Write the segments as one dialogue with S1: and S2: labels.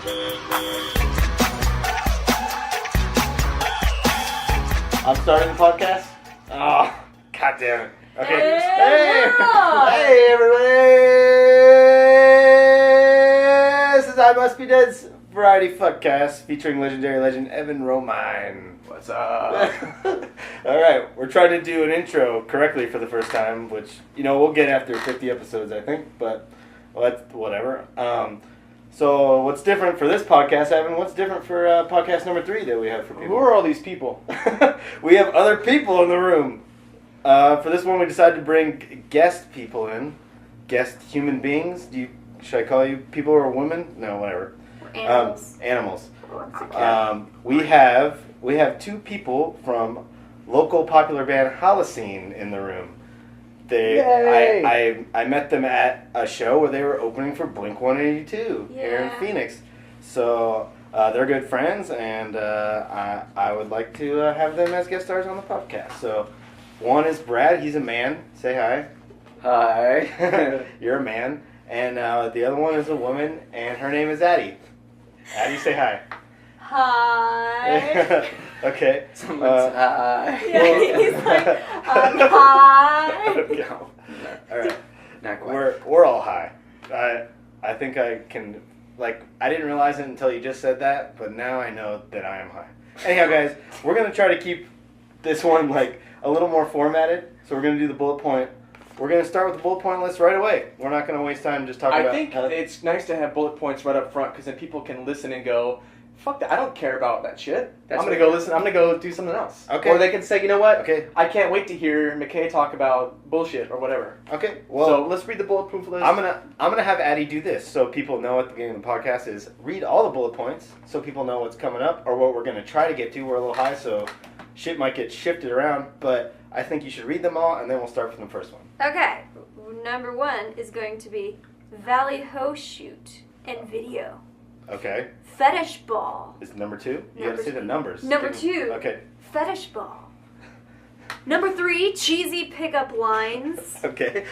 S1: I'm starting the podcast? Oh, god damn it. Okay.
S2: Yeah.
S1: Hey, everybody! This is I Must Be Dead's Variety Fuckcast featuring legendary legend Evan Romine.
S3: What's up?
S1: Alright, we're trying to do an intro correctly for the first time, which, we'll get after 50 episodes, I think, but that's whatever. So what's different for this podcast, Evan? What's different for podcast number 3 that we have for people?
S3: Who are all these people?
S1: We have other people in the room. For this one, we decided to bring guest people in. Guest human beings. Should I call you people or women? No, whatever.
S2: Animals.
S1: Animals.
S2: Oh,
S1: We have 2 people from local popular band Holocene in the room.
S3: Yay!
S1: I met them at a show where they were opening for Blink-182 here in
S2: Yeah.
S1: Phoenix. So they're good friends, and I would like to have them as guest stars on the podcast. So one is Brad. He's a man. Say hi.
S3: Hi.
S1: You're a man. And the other one is a woman, and her name is Addie. Addie, say hi.
S2: Hi.
S1: Okay.
S3: Someone's hi.
S2: Yeah, he's like, hi.
S1: No. All right.
S3: Not quite.
S1: We're all high. I think I can, I didn't realize it until you just said that, but now I know that I am high. Anyhow, guys, we're going to try to keep this one, a little more formatted, so we're going to do the bullet point. We're going to start with the bullet point list right away. We're not going to waste time just talking about...
S3: I think it's nice to have bullet points right up front, because then people can listen and go, fuck that, I don't care about that shit. I'm going to go listen, I'm going to go do something else.
S1: Okay.
S3: Or they can say, you know what?
S1: Okay.
S3: I can't wait to hear McKay talk about bullshit or whatever.
S1: Okay, well...
S3: So let's read the bulletproof list.
S1: I'm gonna have Addie do this so people know at the beginning of the podcast is read all the bullet points so people know what's coming up or what we're going to try to get to. We're a little high, so shit might get shifted around, but I think you should read them all, and then we'll start from the first one.
S2: Okay, number 1 is going to be Valley Ho Shoot and Video.
S1: Okay.
S2: Fetish Ball.
S1: Is number 2? You
S2: Number
S1: gotta say the
S2: two.
S1: numbers.
S2: Number 2.
S1: Okay.
S2: Fetish Ball. Number 3, Cheesy Pickup Lines.
S1: Okay.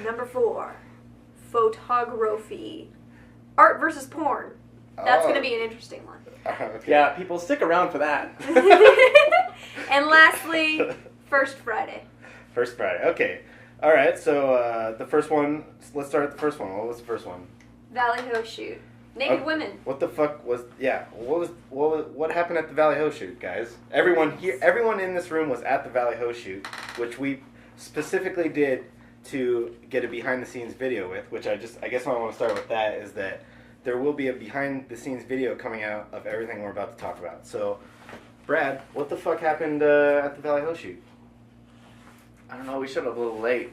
S2: Number 4, Photography. Art versus porn. That's going to be an interesting one.
S1: Okay.
S3: Yeah, people stick around for that.
S2: And lastly, First Friday.
S1: First Friday. Okay. All right. So the first one. Let's start at the first one. What was the first one?
S2: Valley Ho Shoot. Naked women.
S1: What the fuck was? Yeah. What happened at the Valley Ho shoot, guys? Everyone here. Everyone in this room was at the Valley Ho shoot, which we specifically did to get a behind the scenes video with. Which I guess what I want to start with that is that there will be a behind the scenes video coming out of everything we're about to talk about. So, Brad, what the fuck happened at the Valley Ho shoot?
S4: I don't know, we showed up a little late.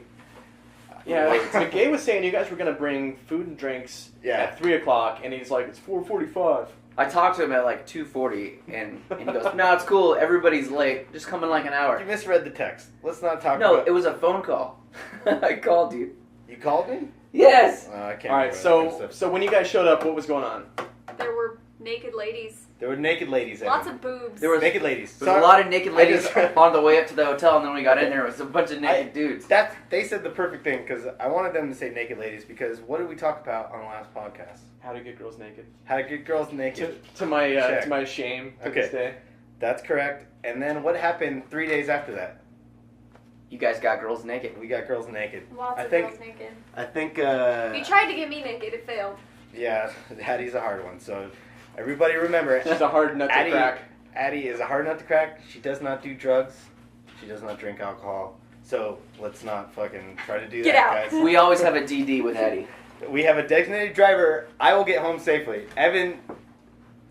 S3: Yeah, McKay was saying you guys were going to bring food and drinks at 3 o'clock, and he's like, it's 4:45.
S4: I talked to him at like 2:40, and he goes, no, it's cool, everybody's late, just come in like an hour.
S1: You misread the text. Let's not talk
S4: No,
S1: about...
S4: it was a phone call. I called you.
S1: You called me?
S4: Yes!
S1: I can't
S3: All right,
S1: remember that kind of stuff.
S3: so when you guys showed up, what was going on?
S2: There were naked ladies.
S1: There were naked ladies.
S2: Lots of boobs.
S4: There was
S1: naked ladies.
S4: There was a lot of naked ladies
S1: just-
S4: on the way up to the hotel, and then when we got in there, it was a bunch of naked dudes.
S1: They said the perfect thing, because I wanted them to say naked ladies, because what did we talk about on the last podcast?
S3: How to get girls naked.
S1: How to get girls naked.
S3: To my
S1: Check.
S3: to my shame to
S1: Okay.
S3: this day.
S1: That's correct. And then what happened 3 days after that?
S4: You guys got girls naked.
S1: We got girls naked.
S2: Lots
S1: I
S2: of
S1: think-
S2: girls naked.
S1: I think,
S2: You tried to get me naked, it failed.
S1: yeah, Addie's a hard one, so everybody remember it.
S3: She's a hard nut to crack.
S1: Addie is a hard nut to crack. She does not do drugs. She does not drink alcohol. So let's not fucking try to do
S2: Get
S1: that,
S2: out.
S1: guys.
S4: We always have a DD with Eddie.
S1: We have a designated driver. I will get home safely. Evan,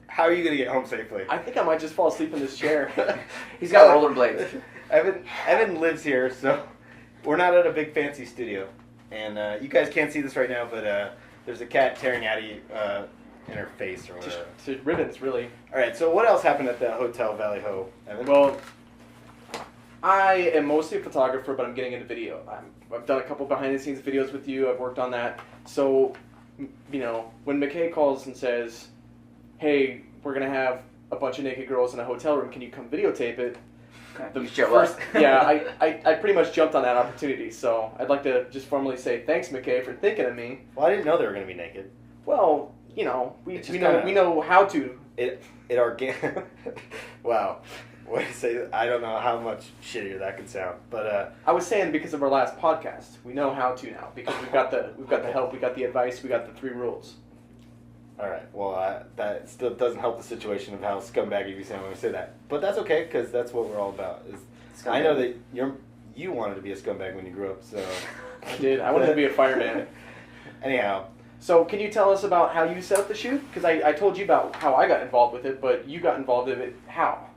S1: how are you going to get home safely?
S3: I think I might just fall asleep in this chair.
S4: He's got rollerblades.
S1: Evan lives here, so we're not at a big fancy studio. And you guys can't see this right now, but there's a cat tearing Addie in her face or whatever.
S3: to ribbons, really.
S1: All right, so what else happened at the Hotel Valley Ho, Evan?
S3: Well, I am mostly a photographer, but I'm getting into video. I've done a couple behind-the-scenes videos with you. I've worked on that. So, when McKay calls and says, hey, we're going to have a bunch of naked girls in a hotel room, can you come videotape it?
S4: You show up.
S3: Yeah, I pretty much jumped on that opportunity, so I'd like to just formally say thanks, McKay, for thinking of me.
S1: Well, I didn't know they were going to be naked.
S3: Well, you know, we
S1: It's just
S3: know
S1: kinda-
S3: we know how to.
S1: It Wow. Way to say that. I don't know how much shittier that could sound, but
S3: I was saying because of our last podcast, we know how to now because we've got the help, we got the advice, we got the 3 rules.
S1: all right. Well, that still doesn't help the situation of how scumbaggy we sound when we say that. But that's okay because that's what we're all about. I know that you wanted to be a scumbag when you grew up, so
S3: I did. I wanted to be a fireman.
S1: anyhow.
S3: So can you tell us about how you set up the shoot? Because I told you about how I got involved with it, but you got involved in it how?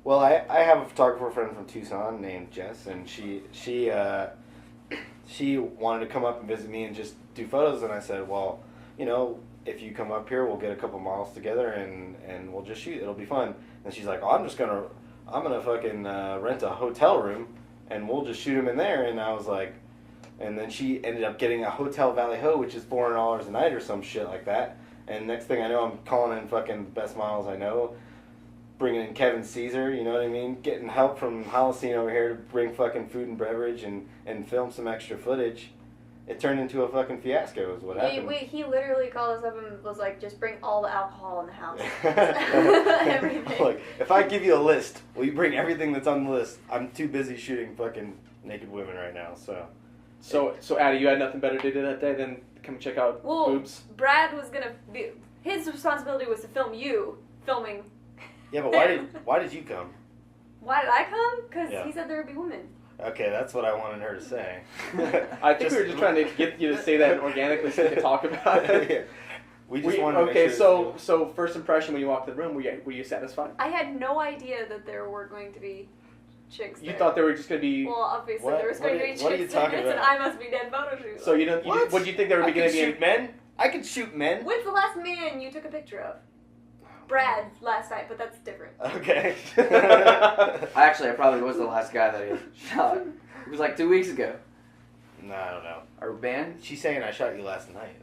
S1: Well, I have a photographer friend from Tucson named Jess, and she wanted to come up and visit me and just do photos, and I said, well, you know, if you come up here, we'll get a couple models together and we'll just shoot. It'll be fun. And she's like, oh, I'm gonna fucking rent a hotel room and we'll just shoot them in there. And I was like, and then she ended up getting a Hotel Valley Ho, which is $400 a night or some shit like that. And next thing I know, I'm calling in fucking best models I know, bringing in Kevin Caesar, you know what I mean? Getting help from Holocene over here to bring fucking food and beverage and film some extra footage. It turned into a fucking fiasco is what happened.
S2: He literally called us up and was like, just bring all the alcohol in the house. Everything.
S1: Look, if I give you a list, will you bring everything that's on the list? I'm too busy shooting fucking naked women right now, so.
S3: So Addie, you had nothing better to do that day than come check out boobs?
S2: Brad was gonna be, his responsibility was to film you filming.
S1: Yeah, but why did you come?
S2: Why did I come? Because
S1: Yeah.
S2: he said there would be women.
S1: Okay, that's what I wanted her to say.
S3: I think we were just trying to get you to say that organically so we could talk about it.
S1: Yeah. We just wanted to make
S3: okay,
S1: sure
S3: so first impression when you walked in the room, were you satisfied?
S2: I had no idea that there were going to be chicks
S3: You
S2: there.
S3: thought they were just going to be...
S2: Well, obviously
S1: What?
S2: there was
S1: What
S2: going to
S1: are-
S2: be
S1: what are you
S2: chicks in
S1: talking
S2: this, and
S1: about?
S2: I must be dead photo shoot.
S3: So you don't...
S1: What?
S3: What did you think they were
S1: I
S3: going
S1: can
S3: to be...
S1: shoot men? I can shoot men?
S2: When's the last man you took a picture of? Brad last night, but that's different.
S1: Okay.
S4: Actually, I probably was the last guy that he shot. It was like 2 weeks ago.
S1: No, I don't know.
S4: Our band?
S1: She's saying I shot you last night.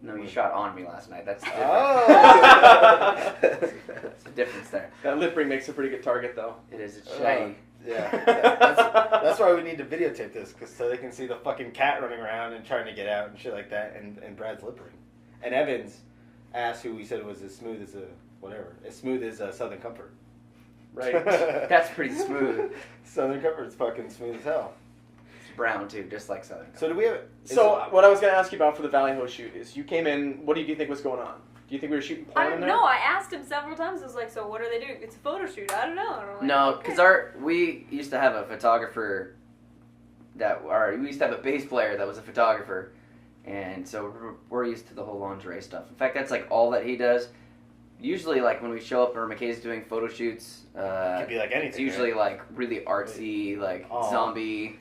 S4: No, you shot on me last night. That's the difference.
S1: Oh!
S4: There's a difference there.
S3: That lip ring makes a pretty good target, though.
S4: It is. It's shiny.
S1: Yeah. That's why we need to videotape this, so they can see the fucking cat running around and trying to get out and shit like that, and Brad's lip ring. And Evan's ass, who we said was as smooth as Southern Comfort.
S3: Right.
S4: That's pretty smooth.
S1: Southern Comfort's fucking smooth as hell.
S4: It's brown too, just like Southern.
S1: So do we have?
S3: So what I was going to ask you about for the Valley Ho shoot is you came in, what do you think was going on? Do you think we were shooting
S2: I
S3: porn in
S2: don't
S3: there?
S2: know. I asked him several times. I was like, so what are they doing? It's a photo shoot. I don't know. And I'm like,
S4: No,
S2: okay.
S4: because we used to have a photographer we used to have a bass player that was a photographer, and so we're used to the whole lingerie stuff. In fact, that's like all that he does. Usually, like when we show up or McKay's doing photo shoots,
S1: It could be like anything.
S4: it's usually like really artsy, like
S1: Aw.
S4: zombie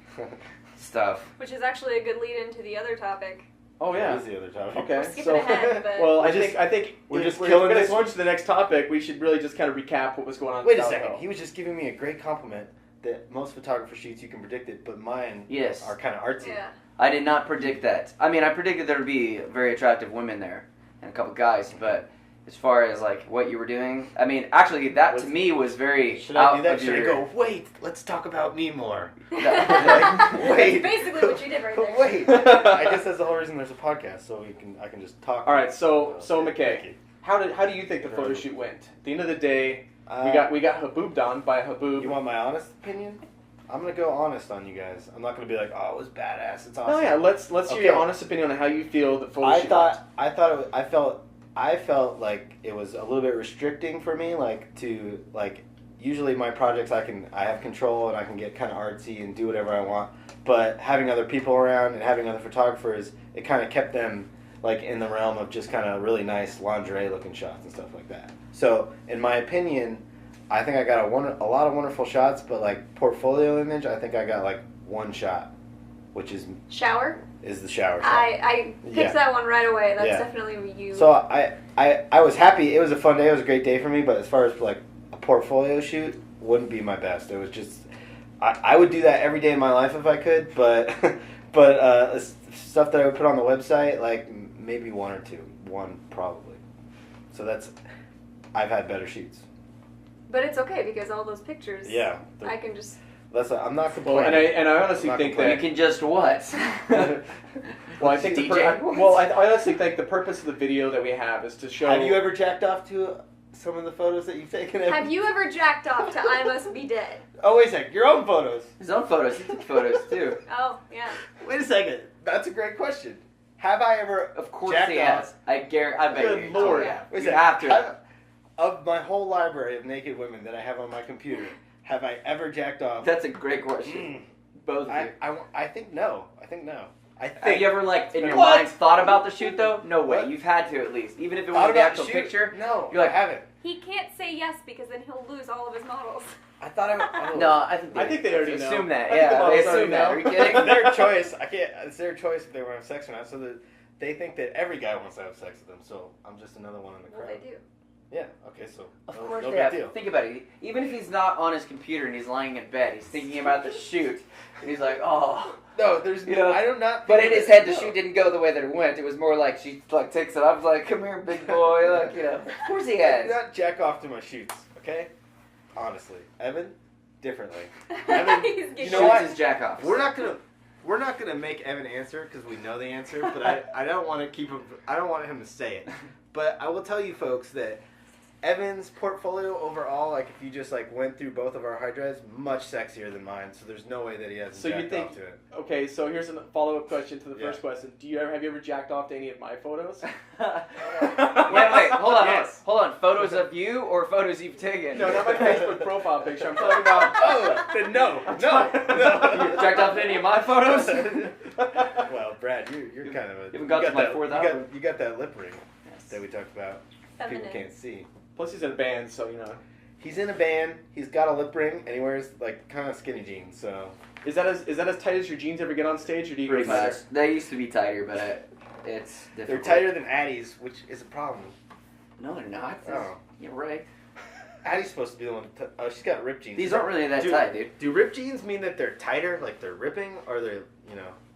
S4: stuff.
S2: Which is actually a good lead into the other topic.
S3: Oh, yeah.
S1: That is the other topic.
S3: Okay,
S2: We're skipping
S3: so
S2: ahead, but-
S3: well, I
S1: We're just-
S3: think
S1: we're just
S3: if
S1: killing
S3: we're
S1: this
S3: going
S1: one?
S3: to switch to the next topic. We should really just kind of recap what was going on.
S1: Wait a
S3: with
S1: second.
S3: Valley Ho.
S1: He was just giving me a great compliment that most photographer shoots you can predict it, but mine
S4: Yes.
S1: are kind of artsy.
S2: Yeah.
S4: I did not predict that. I mean, I predicted there would be very attractive women there and a couple guys, but as far as like what you were doing, I mean, actually, that to me was very
S1: Should
S4: out
S1: I do that?
S4: of
S1: Should I
S4: your.
S1: go? Wait, let's talk about me more.
S2: That's
S1: Wait.
S2: basically what you did right there.
S1: Wait. I guess that's the whole reason there's a podcast, so I can just talk.
S3: All right, so
S1: Thank
S3: McKay,
S1: you.
S3: how do you think the photo shoot went? At the end of the day, we got haboobed on by a haboob.
S1: You want my honest opinion? I'm gonna go honest on you guys. I'm not gonna be like, oh, it was badass. It's awesome.
S3: No, yeah, let's hear
S1: Okay.
S3: your honest opinion on how you feel the photo shoot
S1: I felt like it was a little bit restricting for me, usually my projects I have control and I can get kind of artsy and do whatever I want, but having other people around and having other photographers, it kind of kept them like in the realm of just kind of really nice lingerie looking shots and stuff like that. So in my opinion, I think I got a lot of wonderful shots, but like portfolio image, I think I got like one shot, which is
S2: Shower?
S1: the shower shot.
S2: I picked
S1: Yeah.
S2: that one right away. That's
S1: Yeah.
S2: definitely you.
S1: So I was happy. It was a fun day. It was a great day for me. But as far as like a portfolio shoot, wouldn't be my best. It was just I would do that every day of my life if I could. But stuff that I would put on the website, like maybe one probably. So I've had better shoots.
S2: But it's okay because all those pictures,
S1: Yeah.
S2: I can just
S1: Listen, I'm not
S3: Well,
S1: complaining.
S3: and I honestly
S1: Not
S3: think
S4: You
S3: that.
S4: can just what?
S3: Well, I think
S4: DJ?
S3: I honestly think the purpose of the video that we have is to show.
S1: Have you ever jacked off to some of the photos that you've taken?
S2: Have you ever jacked off to I Must Be Dead?
S1: Oh, wait a second. Your own photos.
S4: His own photos. He took photos too.
S2: Oh, yeah.
S1: Wait a second. That's a great question. Have I ever
S4: Of course
S1: jacked
S4: he
S1: off?
S4: has. I bet
S3: Good
S4: you.
S3: Lord.
S4: Oh, yeah.
S1: Wait a
S4: You
S1: second.
S4: have to.
S1: Of my whole library of naked women that I have on my computer, have I ever jacked off?
S4: That's a great question. Both of you.
S1: I think no. I think no. I think.
S4: Have you ever, like, in your
S1: What?
S4: mind thought about the shoot, though? No way.
S1: What?
S4: You've had to, at least. Even if it
S1: thought
S4: was the
S1: about
S4: actual
S1: shoot?
S4: picture.
S1: No,
S4: You're like,
S1: I haven't.
S2: He can't say yes because then he'll lose all of his models.
S1: I thought I. Oh.
S4: No, I think they
S3: already know.
S4: assume that.
S3: I think the
S4: Yeah, they
S3: models
S4: assume
S3: already
S4: that.
S3: know.
S4: Are you kidding?
S1: It's their choice. I can't. It's their choice if they want to have sex or not. So they think that every guy wants to have sex with them. So I'm just another one in the
S2: Well,
S1: crowd.
S2: they do.
S1: Yeah. Okay. So
S4: Of
S1: no,
S4: course
S1: no
S4: they
S1: big
S4: have.
S1: deal.
S4: Think about it. Even if he's not on his computer and he's lying in bed, he's thinking about the shoot. And he's like, oh.
S1: No, there's
S4: You
S1: no.
S4: know,
S1: I do not.
S4: But
S1: think
S4: in his
S1: that-
S4: head, the
S1: no.
S4: shoot didn't go the way that it went. It was more like she like takes it up, like, come here, big boy. Like, you know. Of course he
S1: I do
S4: has.
S1: not jack off to my shoots. Okay. Honestly, Evan, differently.
S2: He's
S1: you
S2: getting
S1: know what?
S4: Shoots his jack off.
S1: We're not gonna make Evan answer because we know the answer, but I don't want to keep him. I don't want him to say it. But I will tell you folks that Evan's portfolio overall, like if you just like went through both of our hard drives, much sexier than mine. So there's no way that he hasn't
S3: So you
S1: jacked
S3: think-
S1: off to it.
S3: Okay, so here's a follow-up question to the
S1: Yeah.
S3: first question. Have you ever jacked off to any of my photos?
S4: wait, hold on.
S1: Yes.
S4: Hold on. Photos of you or photos you've taken?
S3: No, not my Facebook profile picture. I'm talking about.
S1: Oh, then no.
S4: You jacked off to any of my photos?
S1: Well, Brad, you're kind of a.
S4: haven't got to my 4,000.
S1: You got that lip ring
S4: Yes.
S1: that we talked about.
S2: feminine.
S1: People can't see.
S3: Plus, he's in a band, so you know.
S1: He's in a band. He's got a lip ring, and he wears like kind of skinny jeans. So
S3: Is that as tight as your jeans ever get on stage, or do you
S4: Pretty
S3: go tighter?
S4: much. They used to be tighter, but it's difficult.
S1: they're tighter than Addie's, which is a problem.
S4: No, they're not.
S1: Oh.
S4: You're right.
S1: Addie's supposed to be the one. Oh, she's got ripped jeans.
S4: These aren't really that
S1: Dude.
S4: tight, dude.
S1: Do ripped jeans mean that they're tighter, like they're ripping, or they're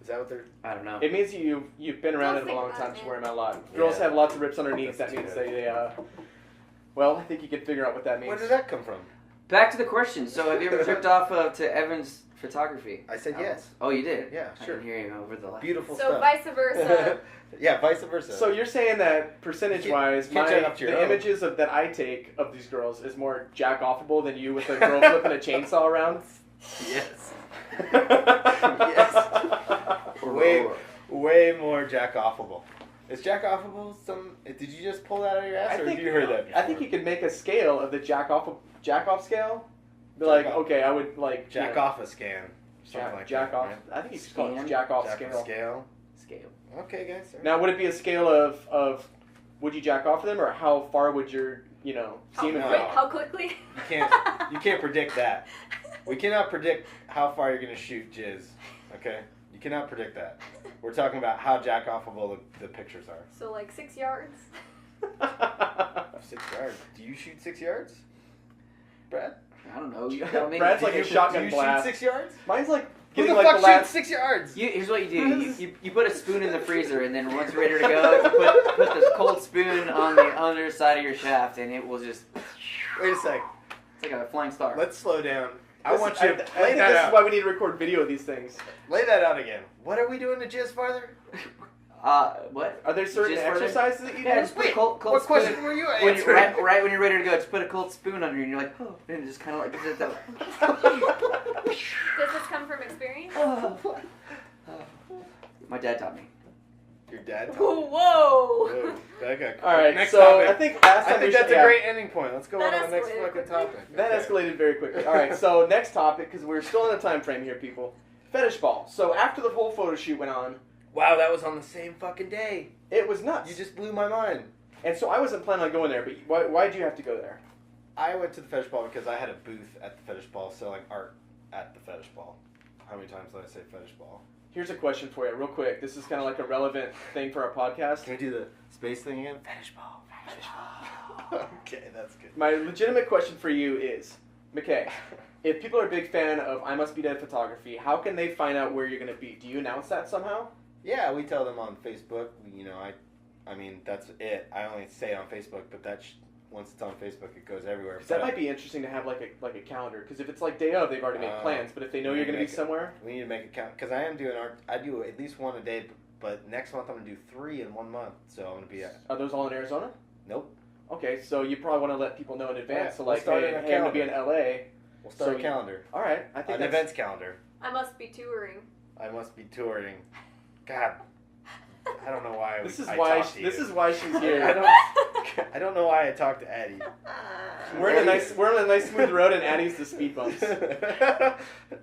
S1: is that what they're?
S4: I don't know.
S3: It means you've been around
S2: Don't
S3: it a
S2: think
S3: long
S2: about
S3: time
S2: it,
S3: to
S2: man.
S3: wear them out a lot. Girls
S1: Yeah.
S3: have lots of rips underneath.
S1: That's
S3: That means
S1: too
S3: they. Well, I think you can figure out what that means.
S1: Where did that come from?
S4: Back to the question. So, have you ever tripped off to Evan's photography?
S1: I said yes.
S4: Oh, you did?
S1: Yeah,
S4: I
S1: sure.
S4: didn't hear you over the last.
S1: Beautiful
S2: So
S1: stuff.
S2: vice versa.
S1: Yeah, vice versa.
S3: So you're saying that percentage-wise,
S1: you can't jack off to your
S3: the
S1: own.
S3: images that I take of these girls is more jack-offable than you with a girl flipping a chainsaw around?
S1: yes,
S4: Or-
S1: way more jack offable. Is jack offable some? Did you just pull that out of your ass, or have you heard that before?
S3: I think you could make a scale of the jack-off scale. Be like,
S1: Jack off.
S3: okay, I would like
S1: jack off a scan. Something like
S3: jack
S1: that,
S3: off.
S1: right?
S3: I think you should call it
S4: Scan?
S3: jack-off
S1: Jack
S3: scale.
S1: off scale.
S4: Scale.
S1: Okay, guys.
S3: Now, would it be a scale of would you jack off them, or how far would your semen
S1: No.
S3: go?
S2: How quickly?
S1: You can't predict that. We cannot predict how far you're gonna shoot jizz. Okay, you cannot predict that. We're talking about how jack offable the pictures are.
S2: So like 6 yards.
S1: 6 yards. Do you shoot 6 yards, Brad?
S4: I don't know. You tell me.
S3: Brad's like
S1: Do
S3: a
S1: you-
S3: shotgun
S1: do you
S3: blast.
S1: shoot 6 yards?
S3: Mine's like
S1: Who
S3: getting
S1: the
S3: like
S1: fuck
S3: the last.
S1: shoots 6 yards?
S4: Here's what you do. You put a spoon in the freezer, and then once you're ready to go, you put this cold spoon on the underside of your shaft, and it will just.
S1: Wait a sec.
S4: It's like a flying star.
S1: Let's slow down. I
S3: This-
S1: want you to
S3: I
S1: lay
S3: think
S1: that
S3: this
S1: out.
S3: is why we need to record video of these things.
S1: Lay that out again. What are we doing to jizz farther?
S4: What?
S3: Are there certain
S4: Just further?
S3: exercises that you
S4: Yeah,
S3: do?
S4: just put a cold
S1: What
S4: spoon.
S1: question were you
S4: When
S1: answering?
S4: right when you're ready to go, just put a cold spoon under you, and you're like, oh, and it just kind of like gives it that.
S2: Does this come from experience?
S4: My dad taught me.
S1: Your dad.
S2: Whoa!
S1: Whoa, that got
S3: All right,
S1: Next
S3: so
S1: topic.
S3: I think last time
S1: I think
S3: we
S1: that's
S3: should-
S1: a great ending point. Let's go
S2: That
S1: on to the next
S2: escalated
S1: fucking
S2: quickly.
S1: topic.
S3: That
S1: Okay.
S3: escalated very quickly. All right, so next topic, because we're still in a time frame here, people. Fetish ball. So after the whole photo shoot went on,
S1: Wow, that was on the same fucking day.
S3: it was nuts.
S1: You just blew my mind.
S3: And so I wasn't planning on going there, but why'd you have to go there?
S1: I went to the fetish ball because I had a booth at the fetish ball selling art at the fetish ball. How many times did I say fetish ball?
S3: Here's a question for you, real quick. This is kind of like a relevant thing for our podcast.
S1: Can we do the space thing again? Fetish ball. Fetish ball. Okay, that's good.
S3: My legitimate question for you is, McKay, if people are a big fan of I Must Be Dead photography, how can they find out where you're going to be? Do you announce that somehow?
S1: Yeah, we tell them on Facebook. I mean, that's it. I only say it on Facebook, but once it's on Facebook, it goes everywhere.
S3: Because that might be interesting to have like a calendar. Because if it's like day of, they've already made plans. But if they know you're going to be somewhere,
S1: we need to make a count. Because I am doing art. I do at least one a day. But next month I'm going to do 3 in 1 month. So I'm going to be at.
S3: Are those all in Arizona?
S1: Nope.
S3: Okay, so you probably want to let people know in advance.
S1: Yeah,
S3: So
S1: we'll
S3: like,
S1: start
S3: hey,
S1: in a
S3: hey, I'm going to be in
S1: calendar.
S3: LA.
S1: We'll start
S3: So
S1: a calendar.
S3: All right, I think
S1: An
S3: that's
S1: events calendar.
S2: I must be touring.
S1: I must be touring. God, I don't know why.
S3: This is
S1: I
S3: why
S1: talk to you.
S3: this is why she's here.
S1: I don't know why I talked to Addie.
S3: We're on a nice smooth road, and Addie's the speed bumps.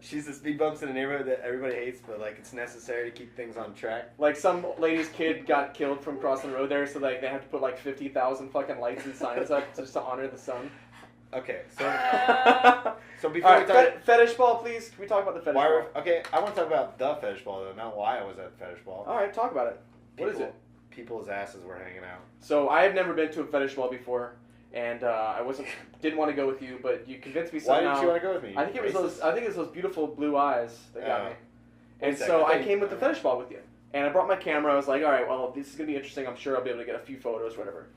S1: She's the speed bumps in a neighborhood that everybody hates, but like it's necessary to keep things on track.
S3: Like some lady's kid got killed from crossing the road there, so like they have to put like 50,000 fucking lights and signs up just to honor the sun.
S1: Okay, so before
S3: All
S1: we
S3: right,
S1: talk,
S3: fetish ball, please. Can we talk about the fetish
S1: why
S3: ball?
S1: okay, I want to talk about the fetish ball though, not why I was at the fetish ball.
S3: All right, talk about it. What is it?
S1: People's asses were hanging out.
S3: So I have never been to a fetish ball before, and I didn't want to go with you, but you convinced me somehow.
S1: Why didn't you want to go with me?
S3: I think it was those beautiful blue eyes that got me. And
S1: Wait a
S3: so
S1: second.
S3: I came with the fetish ball with you, and I brought my camera. I was like, all right, well, this is gonna be interesting. I'm sure I'll be able to get a few photos, whatever.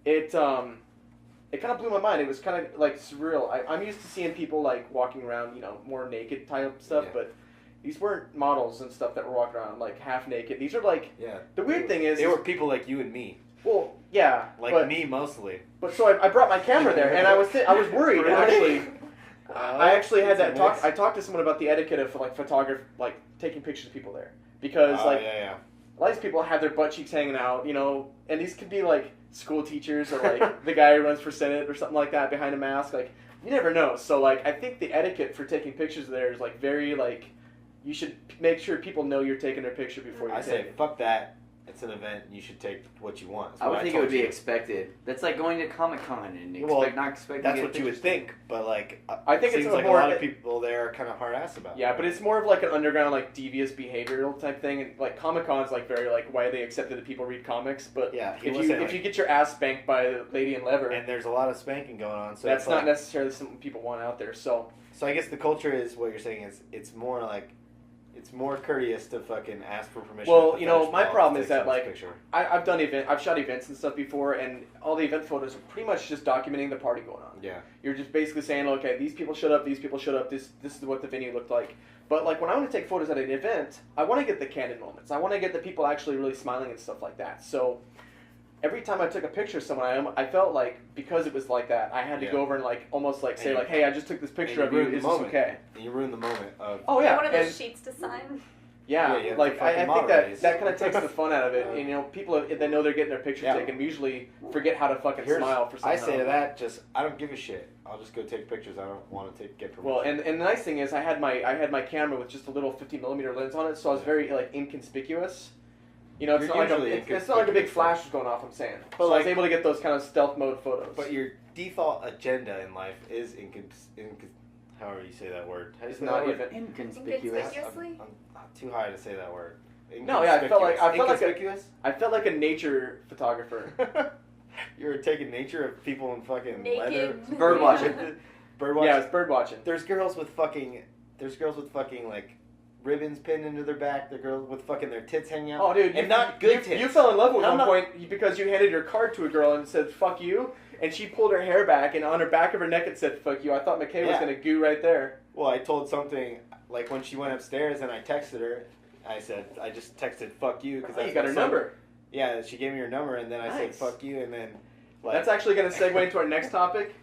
S3: It kind of blew my mind. It was kind of like surreal. I'm used to seeing people like walking around, you know, more naked type stuff,
S1: Yeah.
S3: but these weren't models and stuff that were walking around like half naked. These are like
S1: Yeah.
S3: the weird thing is
S1: they were people like you and me.
S3: well, yeah,
S1: Like me mostly.
S3: But so I brought my camera there, and I was worried actually. I actually had that talk. I talked to someone about the etiquette of like photography, like taking pictures of people there, because like
S1: yeah.
S3: a lot of these people have their butt cheeks hanging out, you know, and these could be like school teachers or like the guy who runs for Senate or something like that behind a mask. Like you never know. So like I think the etiquette for taking pictures there is like very like you should make sure people know you're taking their picture before you
S1: I
S3: take
S1: say
S3: it.
S1: fuck that. It's an event. And you should take what you want. That's
S4: I
S1: what
S4: would think it would
S1: told
S4: be
S1: you.
S4: expected. That's like going to Comic-Con and
S1: Well,
S4: not expecting
S1: That's
S4: to get
S1: what you would
S4: pictures.
S1: think, but like
S3: I think
S1: it
S3: it's
S1: seems like
S3: more-
S1: a lot of people there are kind of hard ass about.
S3: Yeah,
S1: it.
S3: but it's more of like an underground, like devious behavioral type thing, and like Comic Con's like very like widely accepted that people read comics. But
S1: Yeah, he
S3: if
S1: was
S3: you
S1: saying,
S3: if
S1: like-
S3: you get your ass spanked by the lady in leather,
S1: and there's a lot of spanking going on. So
S3: that's
S1: it's
S3: not
S1: like,
S3: necessarily something people want out there. So
S1: So I guess the culture is what you're saying is it's more like. It's more courteous to fucking ask for permission.
S3: Well,
S1: at the
S3: you know,
S1: fetish
S3: my
S1: ball
S3: problem
S1: to
S3: is
S1: take
S3: that,
S1: someone's
S3: like,
S1: picture.
S3: I've shot events and stuff before, and all the event photos are pretty much just documenting the party going on.
S1: Yeah.
S3: You're just basically saying, okay, these people showed up, these people showed up, this is what the venue looked like. But like when I want to take photos at an event, I want to get the candid moments. I want to get the people actually really smiling and stuff like that. So every time I took a picture of someone, I felt like because it was like that, I had to
S1: Yeah.
S3: go over and like almost like
S1: And
S3: say
S1: you-
S3: like, hey, I just took this picture
S1: and
S3: of
S1: you
S3: you.
S1: ruined the
S3: Is this
S1: moment.
S3: okay?
S1: And you ruin the moment of.
S3: Oh yeah,
S2: One of
S3: and-
S2: those sheets to sign.
S3: Yeah,
S1: Yeah, you have
S3: like
S1: to
S3: I
S1: fucking
S3: think
S1: moderate.
S3: that kind of takes the fun out of it. And, you know, people if they know they're getting their picture
S1: Yeah.
S3: taken usually forget how to fucking
S1: Here's-
S3: smile for
S1: I
S3: something.
S1: say to that, just I don't give a shit. I'll just go take pictures. I don't want to get permission.
S3: Well, and the nice thing is I had my camera with just a little 50mm lens on it, so I was very like inconspicuous. You know, it's
S1: You're
S3: not like
S1: usually
S3: it's not like a big
S1: inconspicuous.
S3: flash was going off. I'm saying,
S1: But
S3: so I was
S1: like-
S3: able to get those kind of stealth mode photos.
S1: But your default agenda in life is however you say that word. How do you
S3: It's
S1: say
S3: not
S1: that word?
S3: even.
S4: Inconspicuous.
S2: Inconspicuous.
S1: I'm not too high to say that word.
S3: No, yeah, I felt like
S1: Inconspicuous?
S3: I felt like a nature photographer.
S1: You were taking nature of people in fucking
S2: Naked.
S1: leather.
S4: Bird watching.
S1: Bird watching.
S3: Yeah, it's bird watching.
S1: There's girls with fucking like ribbons pinned into their back. There are girls with fucking their tits hanging out.
S3: Oh, dude,
S1: and not good tits.
S3: You fell in love with
S1: I'm
S3: one
S1: not-
S3: point because you handed your card to a girl and said "fuck you," and she pulled her hair back, and on her back of her neck it said "fuck you." I thought McKay was
S1: Yeah.
S3: gonna goo right there.
S1: Well, I told something like when she went upstairs and I texted her. I just texted "fuck you" because
S3: Oh, you got her number.
S1: Yeah, she gave me her number, and then I said
S3: Nice.
S1: "fuck you," and then like,
S3: That's actually gonna segue into our next topic: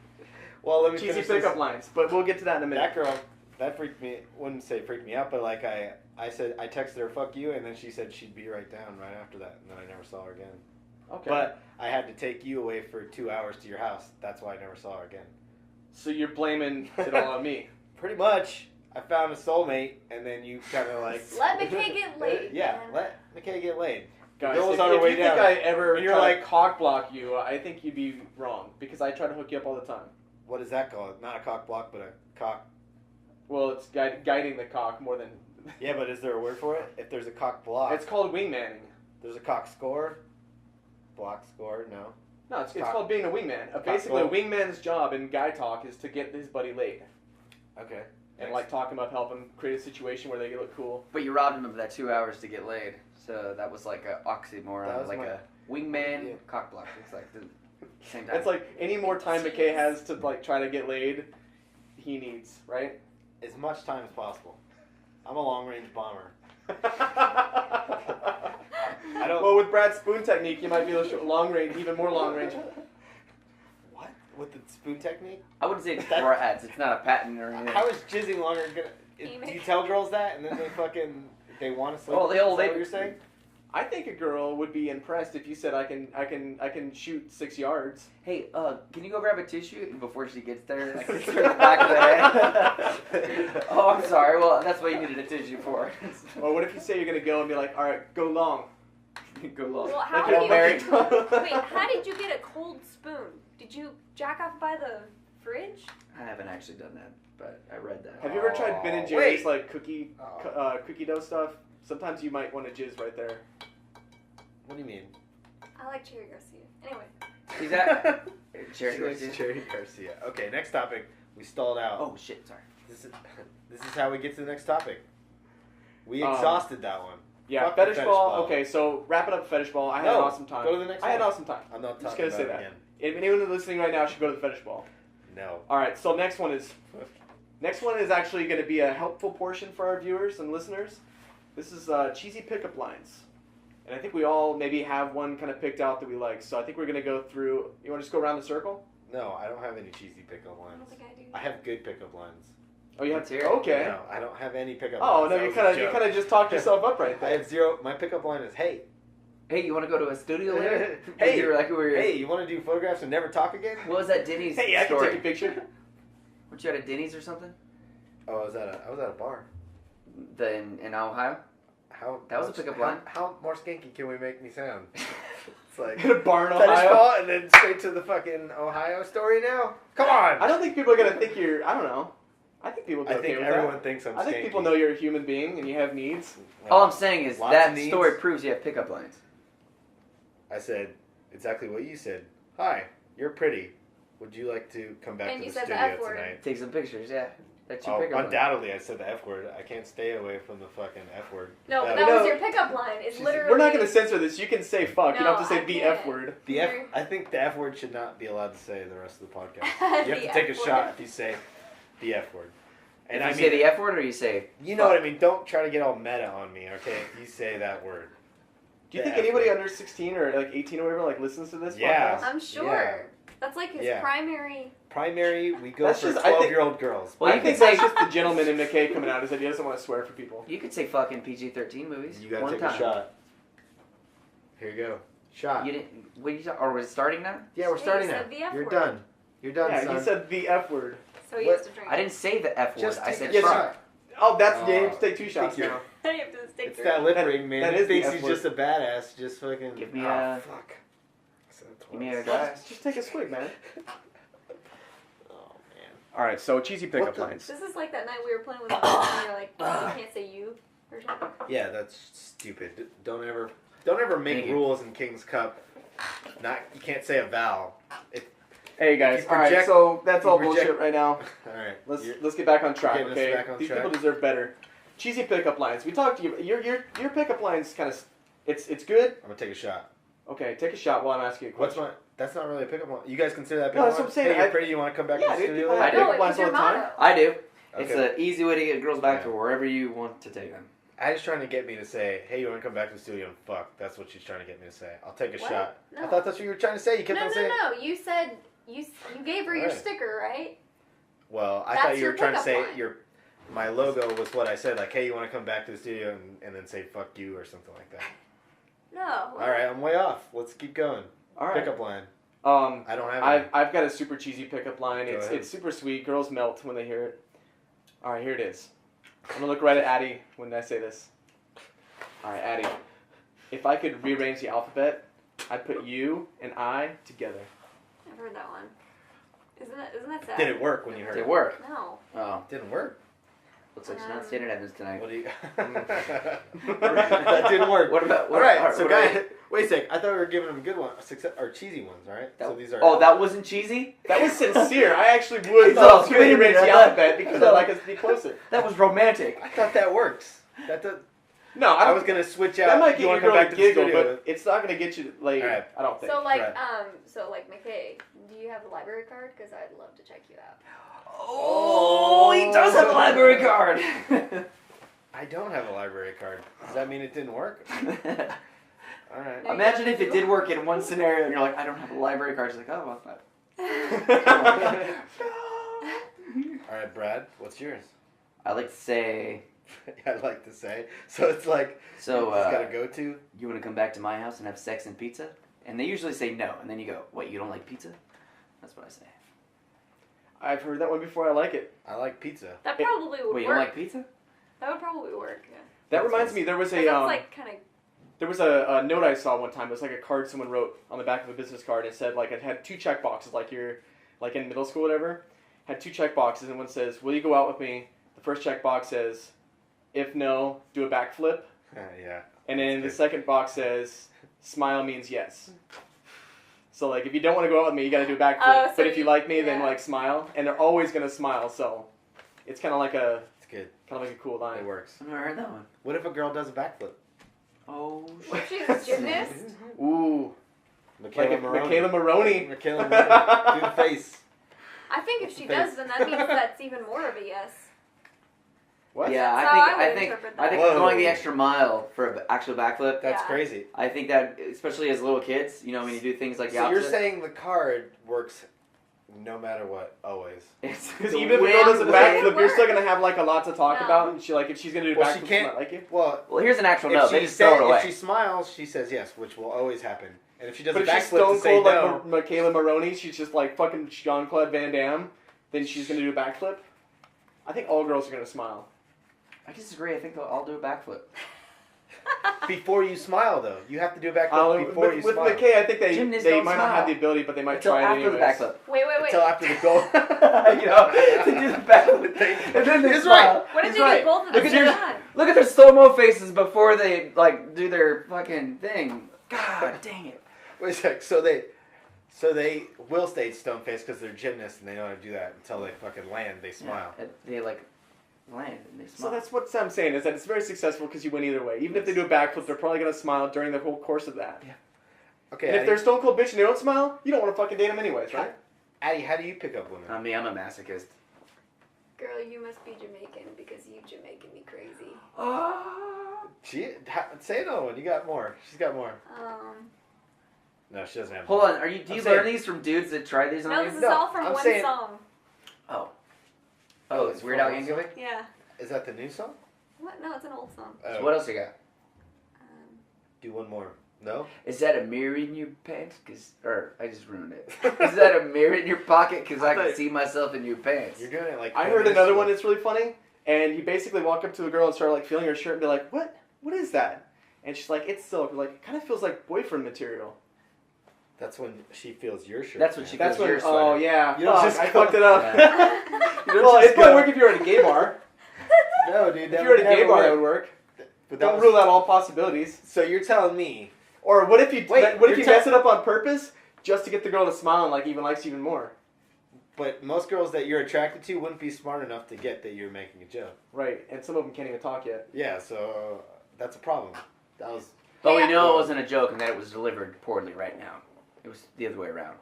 S1: well, let me
S3: cheesy
S1: finish
S3: pickup
S1: this.
S3: lines. But we'll get to that in a minute.
S1: That girl, that freaked me. Wouldn't say freaked me out, but like I said, I texted her "fuck you," and then she said she'd be right down right after that, and then I never saw her again.
S3: Okay.
S1: But I had to take you away for 2 hours to your house. That's why I never saw her again.
S3: So you're blaming it all on me.
S1: Pretty much. I found a soulmate, and then you kind of like
S2: Let McKay get laid.
S1: Yeah,
S2: man.
S1: let McKay get laid.
S3: Guys,
S1: Girl was
S3: if,
S1: on her
S3: if
S1: way
S3: you
S1: down.
S3: think I ever
S1: And you're
S3: try
S1: like-
S3: to cock block you, I think you'd be wrong because I try to hook you up all the time.
S1: What is that called? Not a cock block, but a cock.
S3: Well, it's guiding the cock more than.
S1: Yeah, but is there a word for it? If there's a cock block,
S3: It's called wingmanning.
S1: there's a cock score. Block score, no.
S3: No, it's
S1: Cock-
S3: called being a wingman. Basically, a wingman's job in guy talk is to get his buddy laid
S1: Okay.
S3: and like talk him up, help him create a situation where they look cool.
S4: But you robbed him of that 2 hours to get laid. So that was like an oxymoron.
S1: That was
S4: like
S1: my-
S4: a wingman
S1: Yeah.
S4: cock block. It's like Same time.
S3: It's like any more time McKay has to like try to get laid, he needs, right?
S1: As much time as possible. I'm a long range bomber. I don't.
S3: Well, with Brad's spoon technique, you might be able to shoot long range, even more long range.
S1: What? With the spoon technique?
S4: I wouldn't say it's Brad's. It's not a patent or anything.
S1: How is jizzing longer gonna? Do you tell girls that and then they want to sleep?
S4: Well,
S1: Is that what
S4: they-
S1: you're saying?
S3: I think a girl would be impressed if you said I can shoot 6 yards.
S4: Hey, can you go grab a tissue before she gets there? Like, kiss her in the back of the head. Oh, I'm sorry. Well, that's what you needed a tissue for.
S3: Or what if you say you're gonna go and be like, all right, go long.
S4: Go long.
S2: Well, how
S3: Like
S2: do
S3: you're
S2: you
S3: married.
S2: Wait, how did you get a cold spoon? Did you jack off by the fridge?
S4: I haven't actually done that, but I read that.
S3: Have you ever tried Ben and
S1: Oh,
S3: Jerry's
S1: wait.
S3: like cookie dough stuff? Sometimes you might want to jizz right there.
S1: What do you mean?
S2: I like Cherry Garcia. Anyway.
S4: Is that Cherry
S1: She likes
S4: Garcia?
S1: Cherry Garcia. Okay, next topic. We stalled out.
S4: Oh shit! Sorry.
S1: This is how we get to the next topic. We
S3: Um,
S1: exhausted that one.
S3: Yeah,
S1: Fuck the
S3: fetish
S1: fetish
S3: ball.
S1: ball.
S3: Okay, so wrap it up, fetish ball. I had an
S1: No,
S3: awesome time.
S1: go to the next
S3: I had an
S1: one.
S3: awesome time.
S1: I'm not
S3: Just
S1: talking
S3: gonna
S1: about
S3: say
S1: it
S3: that.
S1: again.
S3: If anyone listening right now should go to the fetish ball.
S1: No.
S3: All right, so next one is actually going to be a helpful portion for our viewers and listeners. This is cheesy pickup lines, and I think we all maybe have one kind of picked out that we like. So I think we're going to go through. You want to just go around the circle?
S1: No, I don't have any cheesy pickup
S2: I
S1: lines.
S2: don't think I do.
S1: I have good pickup lines.
S3: Oh, you have
S4: Let's hear it.
S3: okay.
S1: No, I don't have any pickup
S3: Oh
S1: lines.
S3: no,
S1: That
S3: you
S1: was
S3: kind
S1: a
S3: of
S1: joke.
S3: just talked yourself up right
S1: I
S3: there.
S1: have zero. My pickup line is, hey,
S4: Hey, you want to go to a studio later?
S1: Hey,
S4: you were like,
S1: hey, you want to do photographs and never talk again?
S4: What was that Denny's
S3: Hey, I can
S4: story?
S3: take a picture.
S4: Weren't you at a Denny's or something?
S1: Oh, I was at a bar.
S4: In Ohio?
S1: How
S4: That was a pickup line.
S1: How more skanky can we make me sound? It's like
S3: In a bar in
S1: fetish
S3: Ohio.
S1: ball and then straight to the fucking Ohio story now. Come on.
S3: I don't think people are gonna think you're. I don't know. I think people. Will be
S1: I
S3: okay
S1: think
S3: with
S1: everyone
S3: that.
S1: thinks I'm
S3: I think
S1: skanky.
S3: people know you're a human being and you have needs.
S4: All I'm saying is
S1: Lots
S4: that
S1: of needs.
S4: story proves you have pickup lines.
S1: I said exactly what you said. Hi, you're pretty. Would you like to come back
S2: And
S1: to
S2: you
S1: the
S2: said the
S1: studio
S2: F word.
S1: tonight?
S4: Take some pictures, yeah. That's your
S1: Oh,
S4: pickup line.
S1: undoubtedly, I said the F word. I can't stay away from the fucking F word.
S2: No,
S1: That
S2: that
S3: was-
S2: was your pickup line. It's literally.
S3: We're not gonna censor this. You can say fuck. you
S2: No,
S3: don't have to say
S2: I
S3: the
S2: can't.
S3: F word.
S1: The F.
S2: You're-
S1: I think the F word should not be allowed to say the rest of the podcast. You have
S2: The
S1: to take a
S2: F word.
S1: shot if you say the F word. And
S4: If
S1: I
S4: you
S1: mean,
S4: say the F word or you say
S1: you know what I mean. Don't try to get all meta on me, okay? If you say that word.
S3: Do you
S1: The
S3: think
S1: F
S3: anybody
S1: word.
S3: under 16 or like 18 or whatever like listens to this
S1: Yeah.
S3: podcast?
S2: I'm sure.
S1: Yeah.
S2: That's like his
S1: Yeah.
S2: primary.
S1: Primary, we go
S3: That's
S1: for
S3: just- I think-
S1: 12-year-old girls.
S4: Well,
S3: I
S4: you
S3: think
S4: could say-
S3: that's just the gentleman in McKay coming out is that he doesn't want to swear for people.
S4: you could say fucking PG-13 movies.
S1: You gotta
S4: one
S1: take
S4: time.
S1: a shot. Here you go. Shot.
S4: You didn't. What you? Or was it starting now?
S1: Yeah, we're
S2: Yeah,
S1: starting
S2: you
S1: now.
S2: said the F
S1: You're
S2: word.
S1: done. You're done,
S3: Yeah,
S1: son.
S3: he said the F word.
S2: So he
S1: What?
S2: has to drink.
S4: I didn't say the F word.
S1: Just
S4: I
S1: take
S4: said
S1: a
S4: fuck.
S1: shot.
S3: Oh, that's yeah. You
S1: Oh,
S3: have to take 2 shots
S1: think you're-
S3: now.
S2: You have to stick
S1: It's
S2: through.
S1: that lip
S3: That-
S1: ring, man.
S3: that
S1: He
S3: is the
S1: thinks
S3: F
S1: he's
S3: word.
S1: just a badass. Just fucking.
S4: Give me
S1: oh,
S4: a-
S1: fuck. I said it
S4: Give me
S1: twice.
S4: a glass.
S3: Just take a swig, man.
S1: Oh man.
S3: All right, so cheesy pickup
S1: What the-
S3: lines.
S2: This is like that night we were playing with the and you're like, you can't say you or something.
S1: Yeah, that's stupid. Don't ever make
S4: Thank you.
S1: rules in King's Cup. You can't say a vowel.
S3: Hey guys,
S1: you
S3: all right,
S1: project-
S3: so that's all
S1: you project-
S3: bullshit right now.
S1: All right.
S3: Let's get back on track,
S1: getting us
S3: okay?
S1: back on
S3: These
S1: track.
S3: people deserve better. Cheesy pickup lines. We talked to you. Your pickup lines kind of it's good.
S1: I'm gonna take a shot.
S3: Okay, take a shot while I'm asking you a
S1: What's
S3: question.
S1: my? That's not really a pickup line. You guys consider that a
S3: No,
S1: pickup
S3: that's
S1: line?
S3: what I'm saying.
S1: Hey, you're
S3: I-
S1: pretty. You want to come back
S3: Yeah,
S1: to the
S3: dude,
S1: studio?
S3: people
S1: later?
S3: have
S4: I do.
S3: pickup
S2: it
S3: lines
S2: was
S3: all
S2: your
S3: the time.
S2: motto.
S4: I do. It's
S1: Okay.
S4: an easy way to get girls back
S1: Yeah.
S4: to wherever you want to take them.
S1: I was trying to get me to say, "Hey, you want to come back to the studio and fuck?" That's what she's trying to get me to say. I'll take a
S2: What?
S1: shot.
S2: No.
S1: I thought that's what you were trying to say. You kept
S2: No,
S1: on
S2: no,
S1: saying.
S2: no. You said you gave her your
S1: Alright.
S2: sticker, right?
S1: Well, I
S2: That's
S1: thought you
S2: your
S1: were trying to
S2: pickup
S1: say
S2: line.
S1: my logo was what I said. Like, hey, you want to come back to the studio and then say "fuck you" or something like that.
S2: No.
S1: All right, I'm way off. Let's keep going.
S3: All right.
S1: Pickup line.
S3: Um,
S1: I don't have any.
S3: I've got a super cheesy pickup line.
S1: Go
S3: It's
S1: ahead.
S3: it's super sweet. Girls melt when they hear it. All right, here it is. I'm gonna look right at Addie when I say this. All right, Addie. If I could rearrange the alphabet, I'd put you and I together.
S2: I've heard that one. Isn't that sad?
S1: Did it work when you heard
S4: Did
S1: it?
S4: it work?
S2: No.
S4: Oh,
S1: Didn't work.
S4: looks like she's not staying at Evans tonight.
S1: What do you? That didn't work.
S4: What about?
S1: All right,
S4: what
S1: so
S4: about-
S1: guys, wait a sec. I thought we were giving them good ones, or cheesy ones, right? So these are.
S4: Oh, that wasn't cheesy.
S3: That was sincere. I actually would
S4: No,
S3: love to
S4: wait a
S3: rearrange
S4: minute,
S3: the
S4: I thought-
S3: alphabet because I'd like us to be closer.
S4: That was romantic.
S1: I thought that works. That does.
S3: No,
S1: I was gonna switch out.
S3: That might
S1: You
S3: get
S1: wanna
S3: your
S1: come
S3: girl
S1: back
S3: to
S1: to the
S3: giggle,
S1: studio?
S3: but it's not gonna get you laid.
S1: Alright.
S3: I don't think.
S2: So
S1: Right.
S2: McKay, do you have a library card? Because I'd love to check you out.
S4: Oh, he does have a library card.
S1: I don't have a library card. Does that mean it didn't work? All right.
S2: No.
S4: Imagine if it did work in one scenario and you're like, I don't have a library card. She's like, oh, well,
S1: All right, Brad. What's yours?
S4: I like to say,
S1: I'd like to say. So it's like
S4: so,
S1: you just gotta go to.
S4: you want to come back to my house and have sex and pizza? And they usually say no. And then you go, what, you don't like pizza? That's what I say.
S3: I've heard that one before. I like it.
S1: I like pizza.
S2: That probably would
S4: Wait, you
S2: work.
S4: don't like pizza?
S2: That would probably work. Yeah.
S3: That reminds me. There was
S2: That's like kind of.
S3: There was a note I saw one time. It was like a card someone wrote on the back of a business card. It said like it had 2 check boxes, like you're like in middle school or whatever. Had 2 check boxes, and one says, "Will you go out with me?" The first check box says, "If no, do a backflip."
S1: Yeah.
S3: And then the
S1: That's
S3: second box says, "Smile means yes." So like if you don't want to go out with me, you got to do a backflip.
S2: Oh, so
S3: but if you like me, then
S2: yeah.
S3: like smile, and they're always gonna smile. So it's kind of like a
S1: good.
S3: a cool line.
S1: It works.
S4: I've never heard that one.
S1: What if a girl does a backflip?
S4: Oh,
S2: If she's a gymnast.
S3: Ooh,
S1: Michaela
S3: like
S1: Maroney.
S3: Michaela Maroney.
S1: Michaela Maroney. Do the face.
S2: I think if she does, then that means that's even more of a yes.
S3: What?
S4: yeah,
S2: That's how I would
S4: I think
S2: interpret that.
S4: going
S1: Whoa.
S4: the extra mile for an actual backflip.
S1: That's
S2: Yeah.
S1: crazy.
S4: I think that, especially as little kids, you know, when you do things like the
S1: So you're
S4: opposite.
S1: saying the card works no matter what, always.
S3: Because
S4: the
S3: even if a girl does a
S4: win-win.
S3: backflip, you're still gonna have like a lot to talk
S2: No.
S3: about. And she like if she's gonna do a
S1: Well,
S3: backflip,
S1: she
S3: she
S1: can't-
S3: might like you.
S1: Well,
S4: Well, here's an actual no.
S1: if
S4: They
S1: she
S4: just throw it away.
S1: if she smiles, she says yes, which will always happen. And if she does
S3: But
S1: a
S3: if she's
S1: backflip
S3: stone
S1: to say
S3: cold
S1: no,
S3: like Michaela Maroney, she's just like fucking Jean-Claude Van Damme, then she's gonna do a backflip. I think all girls are gonna smile.
S4: I disagree. I think they'll all do a backflip.
S1: before you smile though, you have to do a backflip before you
S3: with
S1: smile.
S3: McKay, I think
S4: Gymnasts
S3: they
S4: don't
S3: might not
S4: smile.
S3: have the ability, but they might
S4: Until
S3: try it
S4: after the
S3: anyways.
S4: backflip.
S2: Wait.
S1: Until after the goal.
S4: you know, they do the backflip. And then they
S1: He's
S4: smile.
S2: What if
S4: He's
S2: they
S4: right.
S2: do both at
S4: Look
S2: the
S4: at
S2: same
S4: their-
S2: time?
S4: Look at their slow-mo faces before they, like, do their fucking thing. God dang it.
S1: Wait a sec. So they will stay stone faced because they're gymnasts and they know how to do that until they fucking land. They smile.
S4: Yeah, they, like, land and they
S3: So
S4: smile.
S3: that's what I'm saying is that it's very successful because you win either way. Even if they do a backflip, they're probably gonna smile during the whole course of that.
S4: Yeah.
S1: Okay.
S3: And if
S1: Addie,
S3: they're stone cold bitch and they don't smile, you don't want to fucking date them anyways, right?
S1: Addie, how do you pick up women?
S4: Not me, I'm a masochist.
S2: Girl, you must be Jamaican because you Jamaican me crazy.
S1: Say another one. You got more. She's got more.
S2: Um,
S1: No, she doesn't have.
S4: Hold
S1: more.
S4: on, do you
S1: I'm
S4: learn
S1: saying-
S4: these from dudes that try these on
S2: no,
S4: you?
S2: this is
S1: No,
S2: all from
S1: I'm
S2: one
S1: saying-
S2: song.
S4: Oh,
S1: Oh,
S4: it's
S1: it's
S4: Weird
S1: from
S4: Al
S1: one
S4: Yankovic?
S2: Yeah.
S1: Is that the new song?
S2: What? No, it's an old song.
S1: Oh.
S4: So what else you got?
S1: Do one more. No.
S4: Is that a mirror in your pants? Or I just ruined it. Is that a mirror in your pocket? Because I can see myself in your pants.
S1: You're doing it like.
S3: I
S1: 20
S3: heard
S1: minutes
S3: another
S1: ago.
S3: one that's really funny, and you basically walk up to a girl and start like feeling her shirt and be like, "What? What is that?" And she's like, "It's silk." Like, it kind of feels like boyfriend material.
S1: That's when she feels your shirt.
S4: That's when she
S1: man.
S3: That's
S4: feels
S3: when.
S4: your sweater.
S3: Oh yeah.
S1: You don't
S3: Fuck,
S1: just
S3: I
S1: go-
S3: fucked it up.
S4: Yeah.
S1: You don't
S3: Well,
S1: just
S3: it probably
S1: go-
S3: work if you're at a gay bar.
S1: No, dude.
S3: If you're at a gay bar, it would work.
S1: But that
S3: Don't
S1: was-
S3: rule out all possibilities.
S1: So you're telling me?
S3: Or what if you
S1: Wait,
S3: what if
S1: you're
S3: you mess it up on purpose just to get the girl to smile and like even likes you even more?
S1: But most girls that you're attracted to wouldn't be smart enough to get that you're making a joke.
S3: Right, and some of them can't even talk yet.
S1: Yeah, so that's a problem. That was.
S4: But we
S2: Yeah.
S4: know it wasn't a joke and that it was delivered poorly right now. It was the other way around.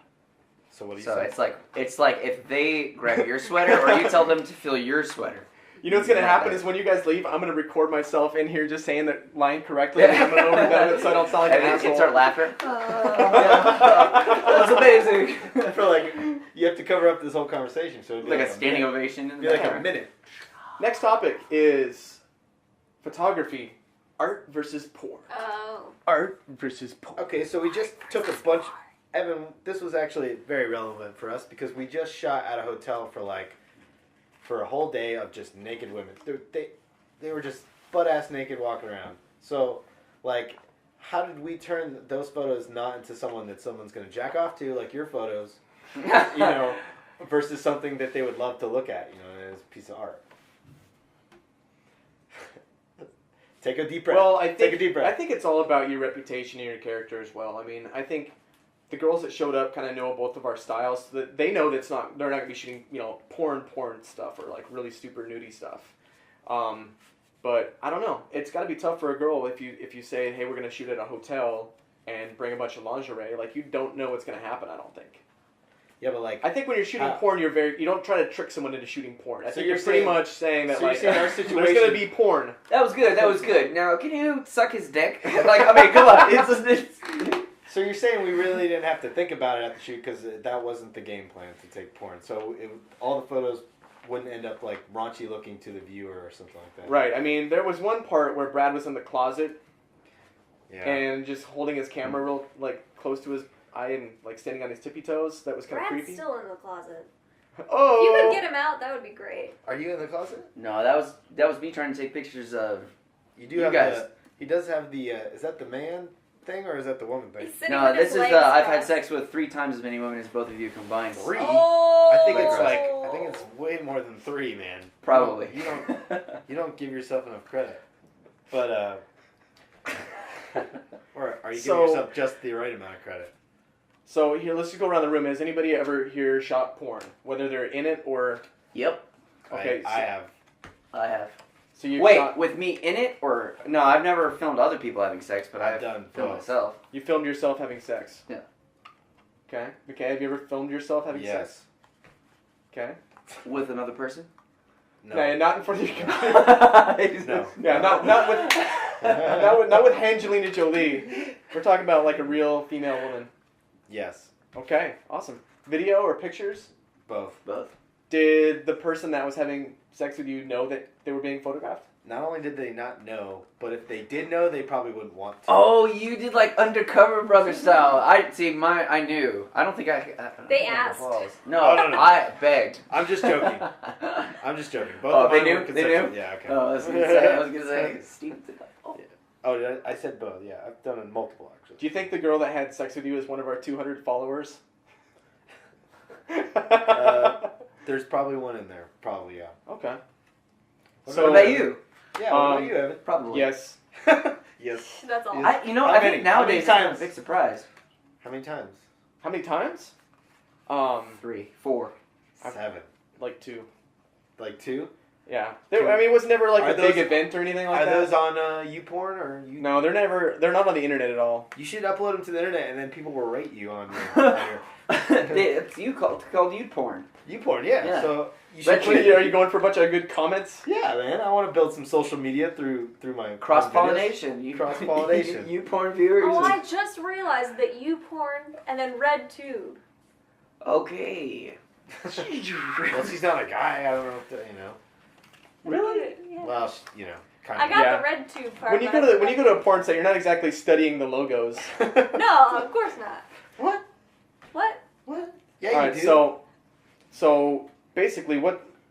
S1: So what do you
S4: So
S1: say?
S4: it's like if they grab your sweater or you tell them to feel your sweater.
S3: You know what's gonna
S4: Not
S3: happen
S4: that.
S3: is when you guys leave, I'm gonna record myself in here just saying that line correctly and I'm gonna overdub it so I don't sound like
S4: And
S3: an
S4: then you
S3: asshole.
S4: start laughing.
S1: That's amazing. I feel like you have to cover up this whole conversation, so it'd be
S4: Like a standing
S1: minute.
S4: ovation.
S1: It'd be like a minute.
S3: Next topic is photography, art versus porn.
S2: Oh.
S3: Art versus porn.
S1: Okay, so we just took a bunch. Evan, this was actually very relevant for us because we just shot at a hotel for a whole day of just naked women. They were just butt ass naked walking around. So, like, how did we turn those photos not into someone that someone's gonna jack off to, like your photos, you know, versus something that they would love to look at, you know, as a piece of art? Take a deep breath.
S3: Well,
S1: Take a deep breath.
S3: I think it's all about your reputation and your character as well. I mean, I think the girls that showed up kind of know both of our styles. So that they know that they're not gonna be shooting, you know, porn stuff or like really super nudie stuff. But But I don't know. It's got to be tough for a girl if you say, hey, we're gonna shoot at a hotel and bring a bunch of lingerie. Like you don't know what's gonna happen. I don't think.
S1: Yeah, but like
S3: I think when you're shooting porn, you don't try to trick someone into shooting porn. I
S1: So
S3: think
S1: you're
S3: you're pretty
S1: saying-
S3: much saying that
S1: so you're
S3: like
S1: saying our
S3: there's
S1: situation-
S3: gonna be porn.
S4: That was good. That was good. Now, can you suck his dick? Like, I mean, come on. It's
S1: So you're saying we really didn't have to think about it at the shoot because that wasn't the game plan to take porn. So all the photos wouldn't end up like raunchy looking to the viewer or something like that.
S3: Right. I mean, there was one part where Brad was in the closet
S1: Yeah.
S3: and just holding his camera real like close to his eye and like standing on his tippy toes. That was kind of
S2: Brad's
S3: creepy.
S2: still in the closet.
S3: Oh.
S2: If you could get him out, that would be great.
S1: Are you in the closet?
S4: No, that was me trying to take pictures of.
S1: You do
S4: You
S1: have
S4: guys.
S1: he does have the. Is that the man thing or is that the woman thing?
S2: He's sitting
S4: No,
S2: with
S4: this
S2: his
S4: is
S2: legs
S4: the. I've had
S2: crossed.
S4: sex with 3 times as many women as both of you combined.
S1: 3?
S2: Oh.
S1: I think it's way more than 3, man.
S4: Probably.
S1: You don't give yourself enough credit. But or are you giving yourself just the right amount of credit?
S3: So here, let's just go around the room. Has anybody ever here shot porn, whether they're in it or?
S4: Yep,
S3: Okay,
S1: I have.
S4: I have.
S3: So you
S4: Wait,
S3: shot,
S4: with me in it or no? I've never filmed other people having sex, but
S1: I've
S4: I've
S1: done
S4: filmed
S1: both.
S4: myself.
S3: you filmed yourself having sex.
S4: Yeah.
S3: Okay. Okay. Have you ever filmed yourself having
S1: Yes.
S3: sex? Okay.
S4: With another person?
S1: No.
S3: Not in front of your computer.
S1: No.
S3: Yeah, not with not with Angelina Jolie. We're talking about like a real female woman.
S1: Yes.
S3: Okay, awesome. Video or pictures?
S1: Both.
S4: Both.
S3: Did the person that was having sex with you know that they were being photographed?
S1: Not only did they not know, but if they did know, they probably wouldn't want to.
S4: Oh, you did like undercover brother style. I knew. I don't think I don't
S2: They
S4: think I had
S2: asked.
S4: balls. No,
S1: Oh, no.
S4: I begged.
S1: I'm just joking. I'm just joking. Both
S4: Oh,
S1: of
S4: they
S1: mine
S4: knew?
S1: were
S4: They
S1: consensual.
S4: knew?
S1: Yeah. Okay.
S4: Oh, I was gonna say. Steve did that. Oh.
S1: Oh, I said both. Yeah, I've done it multiple actually.
S3: Do you think the girl that had sex with you is one of our 200 followers?
S1: There's probably one in there. Probably, yeah.
S3: Okay.
S4: What about you?
S1: Yeah. What about you, Evan?
S4: Probably.
S3: Yes.
S1: Yes.
S2: That's all.
S1: Yes.
S4: I
S1: How
S4: think
S1: many?
S4: nowadays
S1: How many
S4: it's
S1: times?
S4: a big surprise.
S1: How many times?
S3: How many times?
S4: 3, 4.
S1: 7.
S3: Like 2.
S1: Like 2?
S3: Yeah. I mean, it was never like
S1: Are
S3: a big
S1: those-
S3: event or anything like
S1: Are
S3: that.
S1: those on YouPorn or you?
S3: No, they're not on the internet at all.
S1: You should upload them to the internet and then people will rate you on your
S4: It's called you porn.
S1: YouPorn. Yeah.
S4: Yeah.
S1: So you should
S4: Retro-
S1: put it.
S3: Are you going for a bunch of good comments?
S1: Yeah, man. I want to build some social media through my
S4: Cross
S1: videos.
S4: pollination.
S1: Cross-pollination.
S4: You porn viewers.
S2: Oh, I just realized that you porn and then red tube.
S4: Okay.
S1: Well, she's not a guy. I don't know if you know.
S3: Really?
S2: Yeah.
S1: Well, kind
S2: I
S1: of.
S2: got
S3: Yeah.
S2: the red tube part.
S3: When you
S2: but
S3: go to a porn site, you're not exactly studying the logos.
S2: No, of course not.
S1: What?
S2: What?
S1: What? Yeah,
S3: All
S1: you
S3: right,
S1: do.
S3: so basically,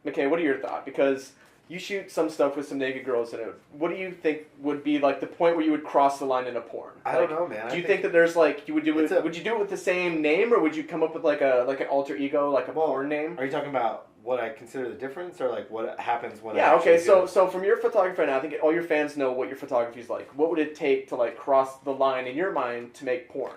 S3: McKay, what are your thoughts? Because you shoot some stuff with some naked girls in it. What do you think would be like the point where you would cross the line in a porn?
S1: I don't know, man.
S3: Do you think that there's like would you do
S1: It's
S3: it?
S1: a-
S3: Would you do it with the same name, or would you come up with like an alter ego, like a porn name?
S1: Are you talking about what I consider the difference, or like what happens when?
S3: Yeah.
S1: I
S3: Okay.
S1: actually do
S3: So
S1: it?
S3: from your photography right now, I think all your fans know what your photography is like. What would it take to like cross the line in your mind to make porn?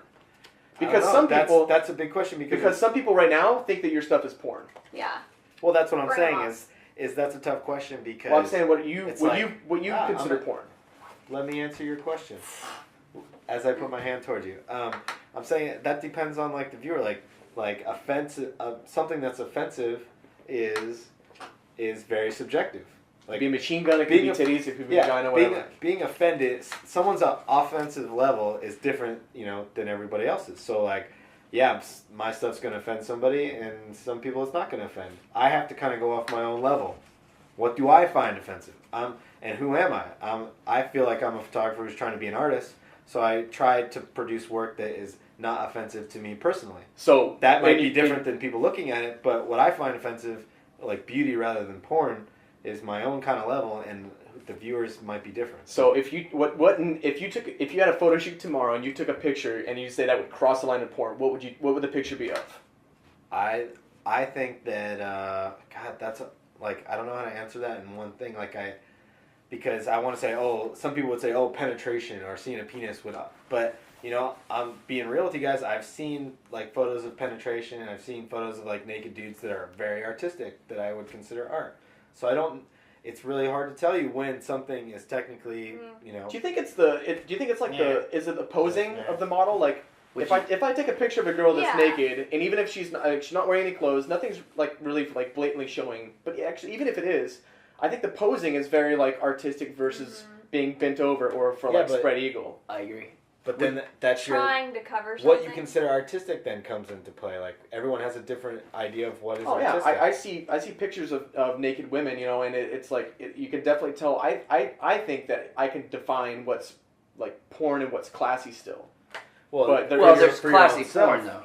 S1: I don't
S3: Because
S1: know.
S3: some people
S1: that's a big question
S3: because some people right now think that your stuff is porn.
S2: Yeah.
S1: well, that's what I'm
S2: Bring
S1: saying
S2: 'em on.
S1: is that's a tough question because.
S3: Well, I'm saying what you
S1: it's
S3: what
S1: like,
S3: you
S1: ah,
S3: consider
S1: I'm a-
S3: porn.
S1: Let me answer your question. As I put my hand towards you, I'm saying that depends on like the viewer. Like offensive, something that's offensive is very subjective.
S3: It could be a machine gun, it could
S1: being
S3: be
S1: a-
S3: titties, it could be
S1: Yeah,
S3: vagina, whatever.
S1: being offended, someone's offensive level is different, than everybody else's. So like, yeah, my stuff's gonna offend somebody, and some people it's not gonna offend. I have to kind of go off my own level. What do I find offensive? And who am I? I feel like I'm a photographer who's trying to be an artist, so I try to produce work that is not offensive to me personally.
S3: So
S1: That might
S3: and
S1: be
S3: you-
S1: different than people looking at it, but what I find offensive, like beauty rather than porn, is my own kind of level, and the viewers might be different.
S3: So if you if you had a photo shoot tomorrow and you took a picture and you say that would cross the line of porn, what would the picture be of?
S1: I think that God, that's I don't know how to answer that in one thing. Because I want to say, some people would say, penetration or seeing a penis would, but I'm being real with you guys. I've seen like photos of penetration, and I've seen photos of like naked dudes that are very artistic that I would consider art. So it's really hard to tell you when something is technically, you know.
S3: Do you think it's is it the posing of the model? Like, if I take a picture of a girl that's naked, and even if she's not wearing any clothes, nothing's like really like blatantly showing. But actually, even if it is, I think the posing is very like artistic versus being bent over or for like spread eagle.
S4: I agree.
S1: But then that's
S2: trying to cover something.
S1: What you consider artistic then comes into play. Like everyone has a different idea of what is artistic.
S3: Oh yeah, I see pictures of naked women, you know, and it's like you can definitely tell. I think that I can define what's like porn and what's classy still.
S4: But there's classy porn though.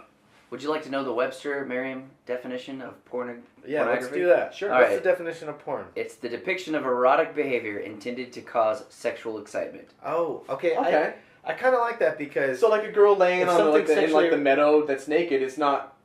S4: Would you like to know the Webster Merriam definition of pornography?
S1: Yeah, let's do that. Sure. What's the definition of porn?
S4: It's the depiction of erotic behavior intended to cause sexual excitement.
S1: Oh, okay. I kind of like that because...
S3: So like a girl laying on in the meadow that's naked is not...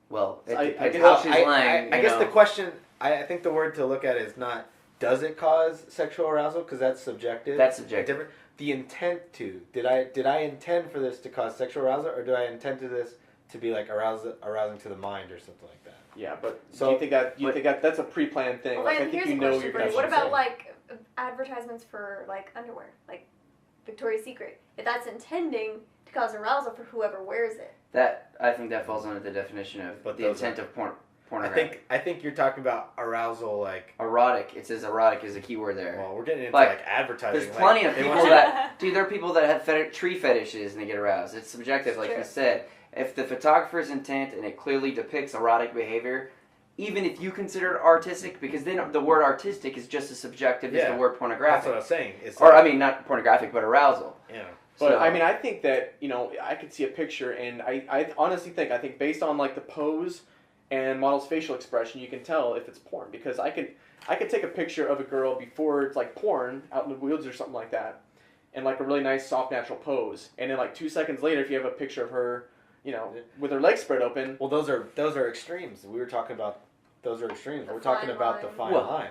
S4: Well, it depends how she's laying.
S1: I guess the question... I think the word to look at is not, does it cause sexual arousal? Because that's subjective.
S4: That's subjective.
S1: Different. The intent to. Did I intend for this to cause sexual arousal, or do I intend to this to be like arousing to the mind or something like that?
S3: Yeah, but so do you think that that's a pre-planned thing?
S2: Well,
S3: like I think you know you're going to.
S2: What about like advertisements for like underwear, like Victoria's Secret? If that's intending to cause arousal for whoever wears it.
S4: I think that falls under the definition of the intent of pornography.
S1: I think you're talking about arousal, like
S4: erotic. It says erotic is a keyword there.
S1: Well, we're getting into like advertising.
S4: There's plenty of people that there are people that have tree fetishes and they get aroused. It's subjective, like you said. If the photographer's intent and it clearly depicts erotic behavior, even if you consider it artistic, because then the word artistic is just as subjective as the word pornographic.
S1: That's what I was saying.
S4: I mean, not pornographic, but arousal.
S1: Yeah.
S3: But I mean, I think that, you know, I could see a picture, and I honestly think based on like the pose and model's facial expression, you can tell if it's porn, because I could take a picture of a girl before it's like porn out in the woods or something like that, and like a really nice soft natural pose, and then like 2 seconds later, if you have a picture of her, you know, with her legs spread open.
S1: Well, those are extremes. We were talking about those are extremes. We're talking about the fine line.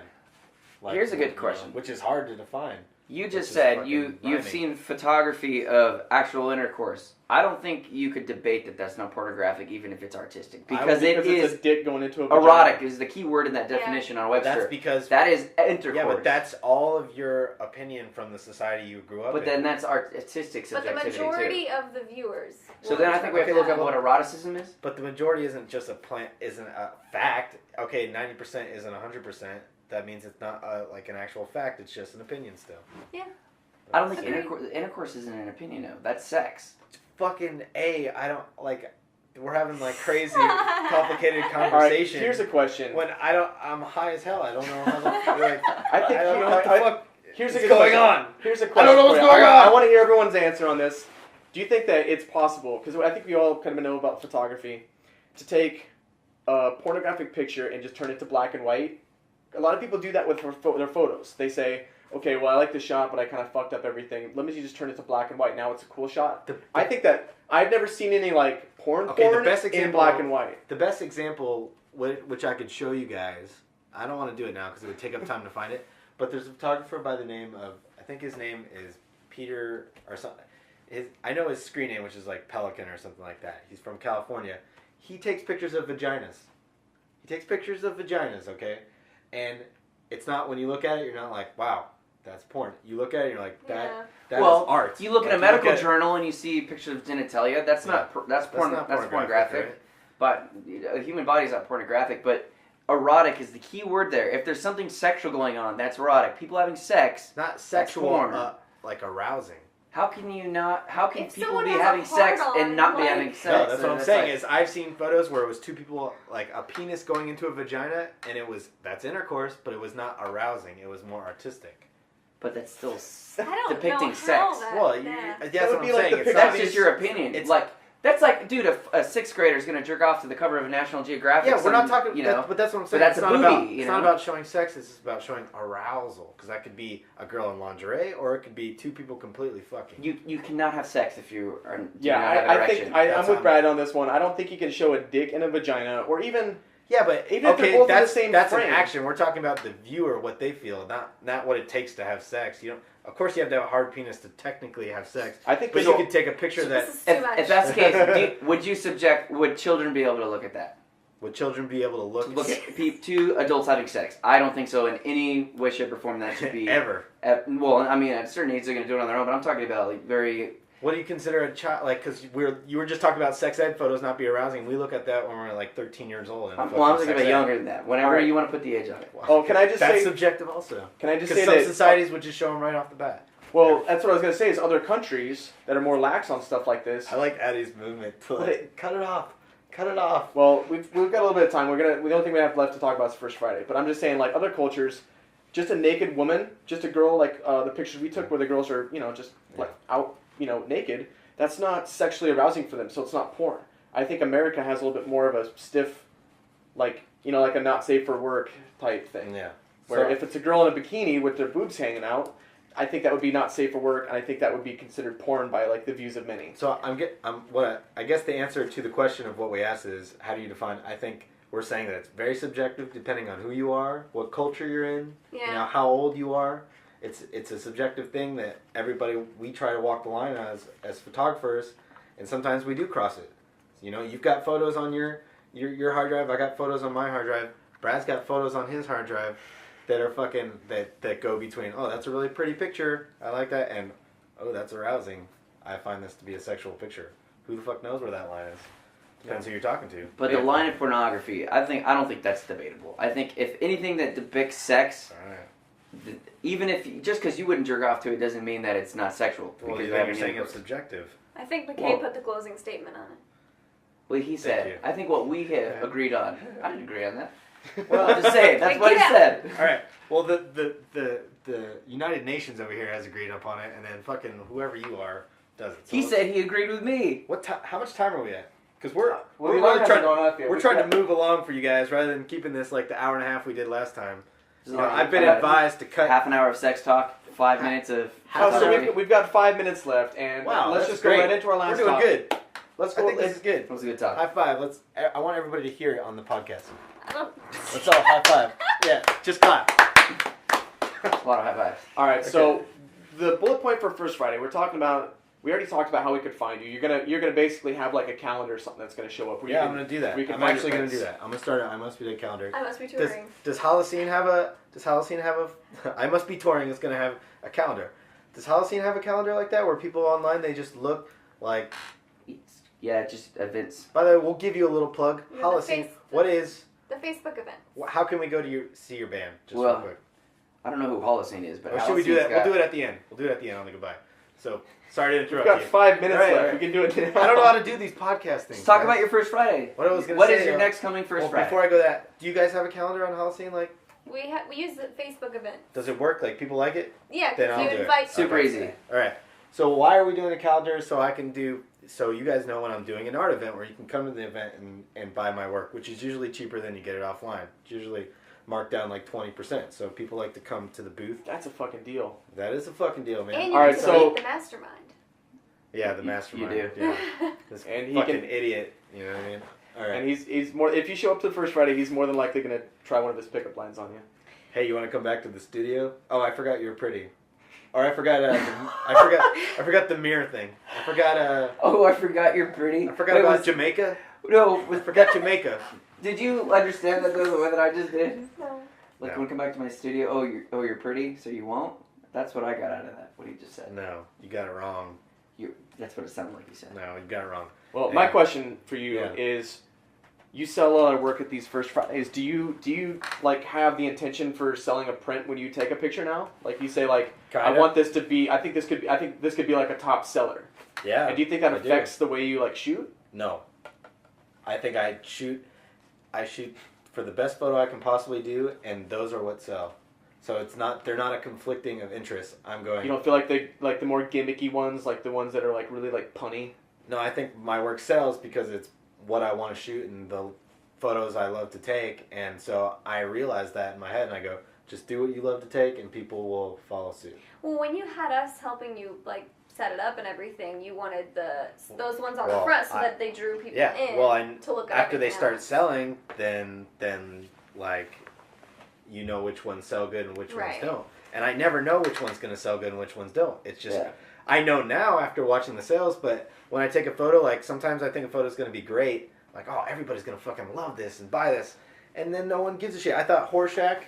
S1: Like,
S4: here's a good question,
S1: which is hard to define.
S4: You just said you've seen photography of actual intercourse. I don't think you could debate that that's not pornographic, even if it's artistic, because
S3: it's a dick going into a vagina.
S4: Erotic is the key word in that definition on Webster.
S1: That's because
S4: that is intercourse.
S1: Yeah, but that's all of your opinion from the society you grew up in.
S4: But then that's artistic subjectivity
S2: But the majority of the viewers.
S4: So then I think we have to look up what eroticism is.
S1: But the majority isn't just isn't a fact. Okay, 90% isn't 100%. That means it's not like an actual fact. It's just an opinion still.
S2: Yeah.
S4: I don't think intercourse isn't an opinion, though. That's sex.
S1: It's fucking I don't like. We're having like crazy, complicated conversation.
S3: All right, here's a question.
S1: When I'm high as hell. I don't know how the like.
S3: I don't know what the fuck. Here's
S1: what's going on.
S3: Here's a question.
S1: I don't know what's going on.
S3: I want to hear everyone's answer on this. Do you think that it's possible? Because I think we all kind of know about photography, to take a pornographic picture and just turn it to black and white. A lot of people do that with their photos. They say, okay, well, I like this shot, but I kind of fucked up everything. Let me just turn it to black and white. Now it's a cool shot. I think that I've never seen any like porn in black and white.
S1: The best example, which I could show you guys, I don't want to do it now because it would take up time to find it, but there's a photographer by the name of, I think his name is Peter or something. I know his screen name, which is like Pelican or something like that. He's from California. He takes pictures of vaginas. Okay? And it's not, when you look at it, you're not like, wow, that's porn. You look at it, and you're like, that is art.
S4: You look at a medical journal and you see pictures of genitalia. That's pornographic. Right? But the human body is not pornographic. But erotic is the key word there. If there's something sexual going on, that's erotic. People having sex,
S1: not sexual, like arousing.
S4: How can people be having sex and not be having sex?
S1: No, that's what I'm saying. Is I've seen photos where it was two people, like a penis going into a vagina, and that's intercourse, but it was not arousing. It was more artistic.
S4: But that's still
S2: depicting
S4: sex.
S1: Well, that's what I'm saying.
S4: That's just your opinion. It's like. That's like, dude, a sixth grader is going to jerk off to the cover of a National Geographic.
S1: Yeah, we're not talking, but that's what I'm saying.
S4: But that's
S1: it's not about showing sex. It's about showing arousal. Because that could be a girl in lingerie, or it could be two people completely fucking.
S4: You cannot have sex if you are.
S3: I think I'm with Brad on this one. I don't think you can show a dick in a vagina, or even.
S1: Yeah, but
S3: even if they're both in the same
S1: that's
S3: frame.
S1: An action. We're talking about the viewer, what they feel, not what it takes to have sex. You don't. Of course, you have to have a hard penis to technically have sex.
S3: I think,
S1: but you could take a picture that.
S4: If that's the case, would children be able to look at that?
S1: Would children be able to look
S4: at two adults having sex? I don't think so in any way, shape, or form that should be
S1: ever.
S4: Well, I mean, at certain age they're going to do it on their own, but I'm talking about like very.
S1: What do you consider a child? Like, because you were just talking about sex ed photos not be arousing. We look at that when we're like 13 years old. And
S4: Well, I'm thinking about younger than that. Whenever you want to put the age on it.
S3: Oh, can I just
S1: that's
S3: say
S1: subjective also?
S3: Can I just
S1: say
S3: that
S1: some societies would just show them right off the bat?
S3: Well, that's what I was gonna say. Is other countries that are more lax on stuff like this.
S1: I like Addie's movement to like, cut it off. Cut it off.
S3: Well, we've got a little bit of time. The only thing we have left to talk about is First Friday. But I'm just saying, like other cultures, just a naked woman, just a girl, like the pictures we took where the girls are, just like out, naked. That's not sexually arousing for them, so it's not porn. I think America has a little bit more of a stiff, like like a not safe for work type thing.
S1: Yeah.
S3: Where if it's a girl in a bikini with their boobs hanging out, I think that would be not safe for work, and I think that would be considered porn by like the views of many.
S1: So I guess the answer to the question of what we asked is how do you define? I think we're saying that it's very subjective depending on who you are, what culture you're in, how old you are. It's a subjective thing that we try to walk the line as photographers, and sometimes we do cross it. You've got photos on your hard drive. I got photos on my hard drive. Brad's got photos on his hard drive. That are that go between, oh, that's a really pretty picture, I like that, and oh, that's arousing, I find this to be a sexual picture. Who the fuck knows where that line is? Depends who you're talking to.
S4: But the line of pornography, I don't think that's debatable. I think if anything that depicts sex, even if just because you wouldn't jerk off to it doesn't mean that it's not sexual.
S1: Well, you're saying it's subjective.
S2: I think McKay put the closing statement on it.
S4: Well, he said. I think what we have agreed on. I didn't agree on that. Well, I'm just saying, that's what he said.
S1: All right. Well, the United Nations over here has agreed upon it, and then fucking whoever you are doesn't. So
S4: he said he agreed with me.
S1: How much time are we at? Because we're trying to move along for you guys rather than keeping this like the hour and a half we did last time. I've been advised to cut
S4: half an hour of sex talk, 5 minutes of.
S3: So we've got 5 minutes left, and let's just go right into our last.
S1: We're doing good.
S3: Let's go.
S1: I think this is good.
S4: It was a good talk.
S1: High five. I want everybody to hear it on the podcast. Let's all high five. Yeah, just clap.
S4: A lot of high fives.
S3: All right, so the bullet point for First Friday, we already talked about how we could find you. You're gonna basically have like a calendar or something that's gonna show up.
S1: I'm gonna do that. I'm actually gonna do that. I'm gonna start I Must Be the calendar.
S2: I Must Be touring.
S1: Does Holocene have a? I Must Be touring is gonna have a calendar. Does Holocene have a calendar like that where people online they just look like?
S4: Yeah, just events.
S1: By the way, we'll give you a little plug. Holocene. What is?
S2: The Facebook event.
S1: How can we go to see your band? Just real quick.
S4: I don't know who Holocene is, but
S1: should we do that? We'll do it at the end. We'll do it at the end on the goodbye. So, sorry to interrupt you.
S3: We've got 5 minutes left. We can do it now.
S1: I don't know how to do these podcast things.
S4: Let's talk about your First Friday.
S1: What I was going to say.
S4: What is your next coming First Friday?
S1: Before I go that, do you guys have a calendar on Holocene? Like,
S2: we use the Facebook event.
S1: Does it work? Like, people like it?
S2: Yeah,
S1: then I'll
S2: you invite
S4: super easy.
S1: All right. So why are we doing a calendar? So you guys know when I'm doing an art event where you can come to the event and buy my work, which is usually cheaper than you get it offline. It's usually marked down like 20%. So people like to come to the booth.
S3: That's a fucking deal.
S1: That is a fucking deal, man.
S2: And you get to meet the mastermind.
S1: Yeah, the mastermind.
S4: You do.
S1: Yeah. This fucking idiot. You know what I mean? All right.
S3: And he's more. If you show up to the First Friday, he's more than likely gonna try one of his pickup lines on you.
S1: Hey, you want to come back to the studio? Oh, I forgot you were pretty. Or I forgot. I forgot the mirror thing. I forgot.
S4: Oh, I forgot you're pretty.
S1: I forgot about Jamaica.
S4: No,
S1: I forgot Jamaica.
S4: Did you understand that the way that I just did?
S2: No.
S4: Like when I come back to my studio. You're pretty, so you won't. That's what I got out of that. What he just said.
S1: No, you got it wrong.
S4: That's what it sounded like you said.
S1: No, you got it wrong.
S3: Well, my question for you is. You sell a lot of work at these First Fridays. Do you like have the intention for selling a print when you take a picture now? Like you say, like I want this to be. I think this could be like a top seller.
S1: Yeah.
S3: And do you think that affects the way you like shoot?
S1: No. I think I shoot for the best photo I can possibly do, and those are what sell. So they're not a conflicting of interests. I'm going.
S3: You don't feel like the more gimmicky ones, like the ones that are like really like punny.
S1: No, I think my work sells because it's what I want to shoot and the photos I love to take, and so I realize that in my head and I go, just do what you love to take and people will follow suit.
S2: Well, when you had us helping you like set it up and everything, you wanted those ones on the front so that they drew people in to look at.
S1: After they start selling, then like you know which ones sell good and which ones don't. And I never know which one's going to sell good and which ones don't. It's just I know now after watching the sales, but when I take a photo, like sometimes I think a photo's going to be great, like, oh, everybody's gonna fucking love this and buy this, and then no one gives a shit. I thought Rorschach,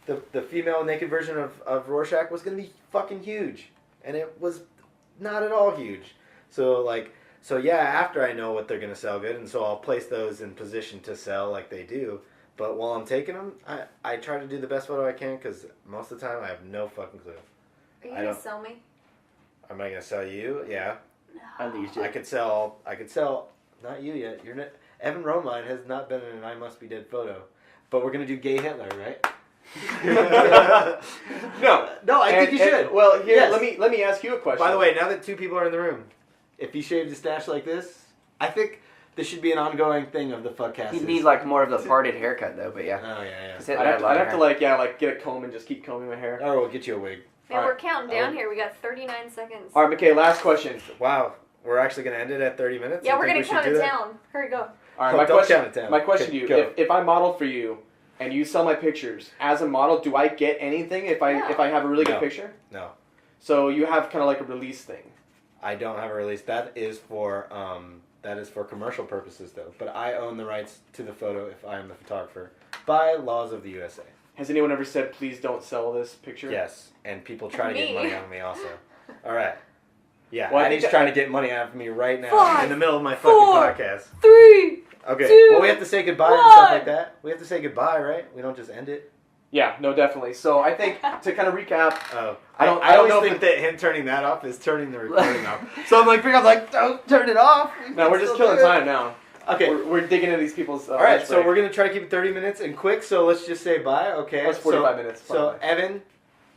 S1: the female naked version of Rorschach, was gonna be fucking huge, and it was not at all huge. So yeah, after I know what they're gonna sell good, and so I'll place those in position to sell like they do. But while I'm taking them, I try to do the best photo I can, because most of the time I have no fucking clue.
S2: Are you gonna sell me?
S1: Am I gonna sell you? Yeah.
S4: I think you should.
S1: I could sell. Not you yet. You're not. Evan Romine has not been in an I Must Be Dead photo, but we're gonna do gay Hitler, right? No. I think you should.
S3: Well, here,
S1: Yes.
S3: let me ask you a question.
S1: By the way, now that 2 people are in the room, if he shaved his stash like this, I think this should be an ongoing thing of the Fuckcast.
S4: He'd need like more of the parted haircut though, but yeah.
S1: Oh yeah.
S3: I'd have to get a comb and just keep combing my hair.
S1: Oh, we'll get you a wig.
S2: Man,
S3: All
S2: we're
S3: right.
S2: counting down here. We got 39 seconds.
S3: All right, McKay, last question.
S1: Wow, we're actually gonna end it at 30 minutes.
S2: Yeah,
S1: I
S2: we're
S1: think
S2: gonna
S1: we should
S2: count
S1: do
S2: it
S1: that.
S2: down. Hurry, go.
S3: All right,
S1: Oh, don't count it down.
S3: my question
S1: Okay,
S3: to you:
S1: go.
S3: if I model for you and you sell my pictures as a model, do I get anything if I have a really
S1: No.
S3: good picture?
S1: No.
S3: So you have kind of like a release thing.
S1: I don't have a release. That is for commercial purposes, though. But I own the rights to the photo if I am the photographer by laws of the USA.
S3: Has anyone ever said, please don't sell this picture?
S1: Yes, and people try to get
S2: Me.
S1: money out of me also. All right. Yeah,
S3: Well, I
S1: Eddie's
S3: think
S1: trying to get money out of me right now
S2: 5,
S1: in the middle of my fucking
S2: 4,
S1: podcast.
S2: 3.
S1: Okay,
S2: 2,
S1: well, we have to say goodbye and stuff
S2: 1.
S1: like that. We have to say goodbye, right? We don't just end it.
S3: Yeah, no, definitely. So I think to kind of recap,
S1: Oh,
S3: I don't
S1: I always
S3: know
S1: think
S3: if
S1: that him turning that off is turning the recording off. So I'm like, don't turn it off.
S3: no, we're just killing time now.
S1: Okay.
S3: We're digging into these people's.
S1: All right,
S3: lunch
S1: so
S3: break.
S1: we're gonna try to keep it 30 minutes and quick. So let's just say bye. Okay.
S3: That's 45 minutes.
S1: So
S3: Fine.
S1: Evan,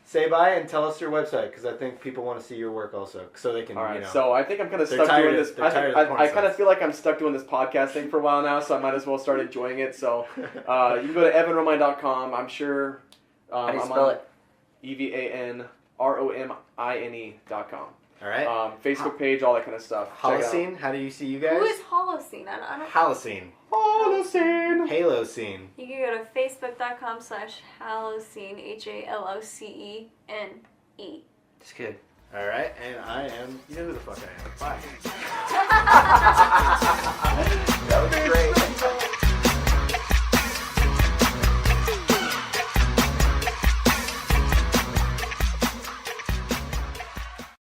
S1: say bye and tell us your website, because I think people want to see your work also, so they can.
S3: All right,
S1: You know.
S3: so I think I'm kind of
S1: They're
S3: stuck
S1: tired
S3: doing
S1: of-
S3: this.
S1: they're tired of the porn
S3: I kind of
S1: sites.
S3: feel like I'm stuck doing this podcast thing for a while now, so I might as well start enjoying it. So you can go to evanromine.com. I'm sure.
S4: How do you
S3: I'm
S4: spell
S3: on
S4: it?
S3: EVANROMINE.com.
S1: All right.
S3: Facebook page, all that kind of stuff. Check it out.
S1: Holocene. How do you see you guys?
S2: Who is Holocene? I don't.
S1: Holocene.
S3: Holocene.
S1: Halo scene.
S2: You can go to facebook.com/Halocene HALOCENE.
S4: It's good.
S1: All right, and I am. You know who the fuck I am. Bye.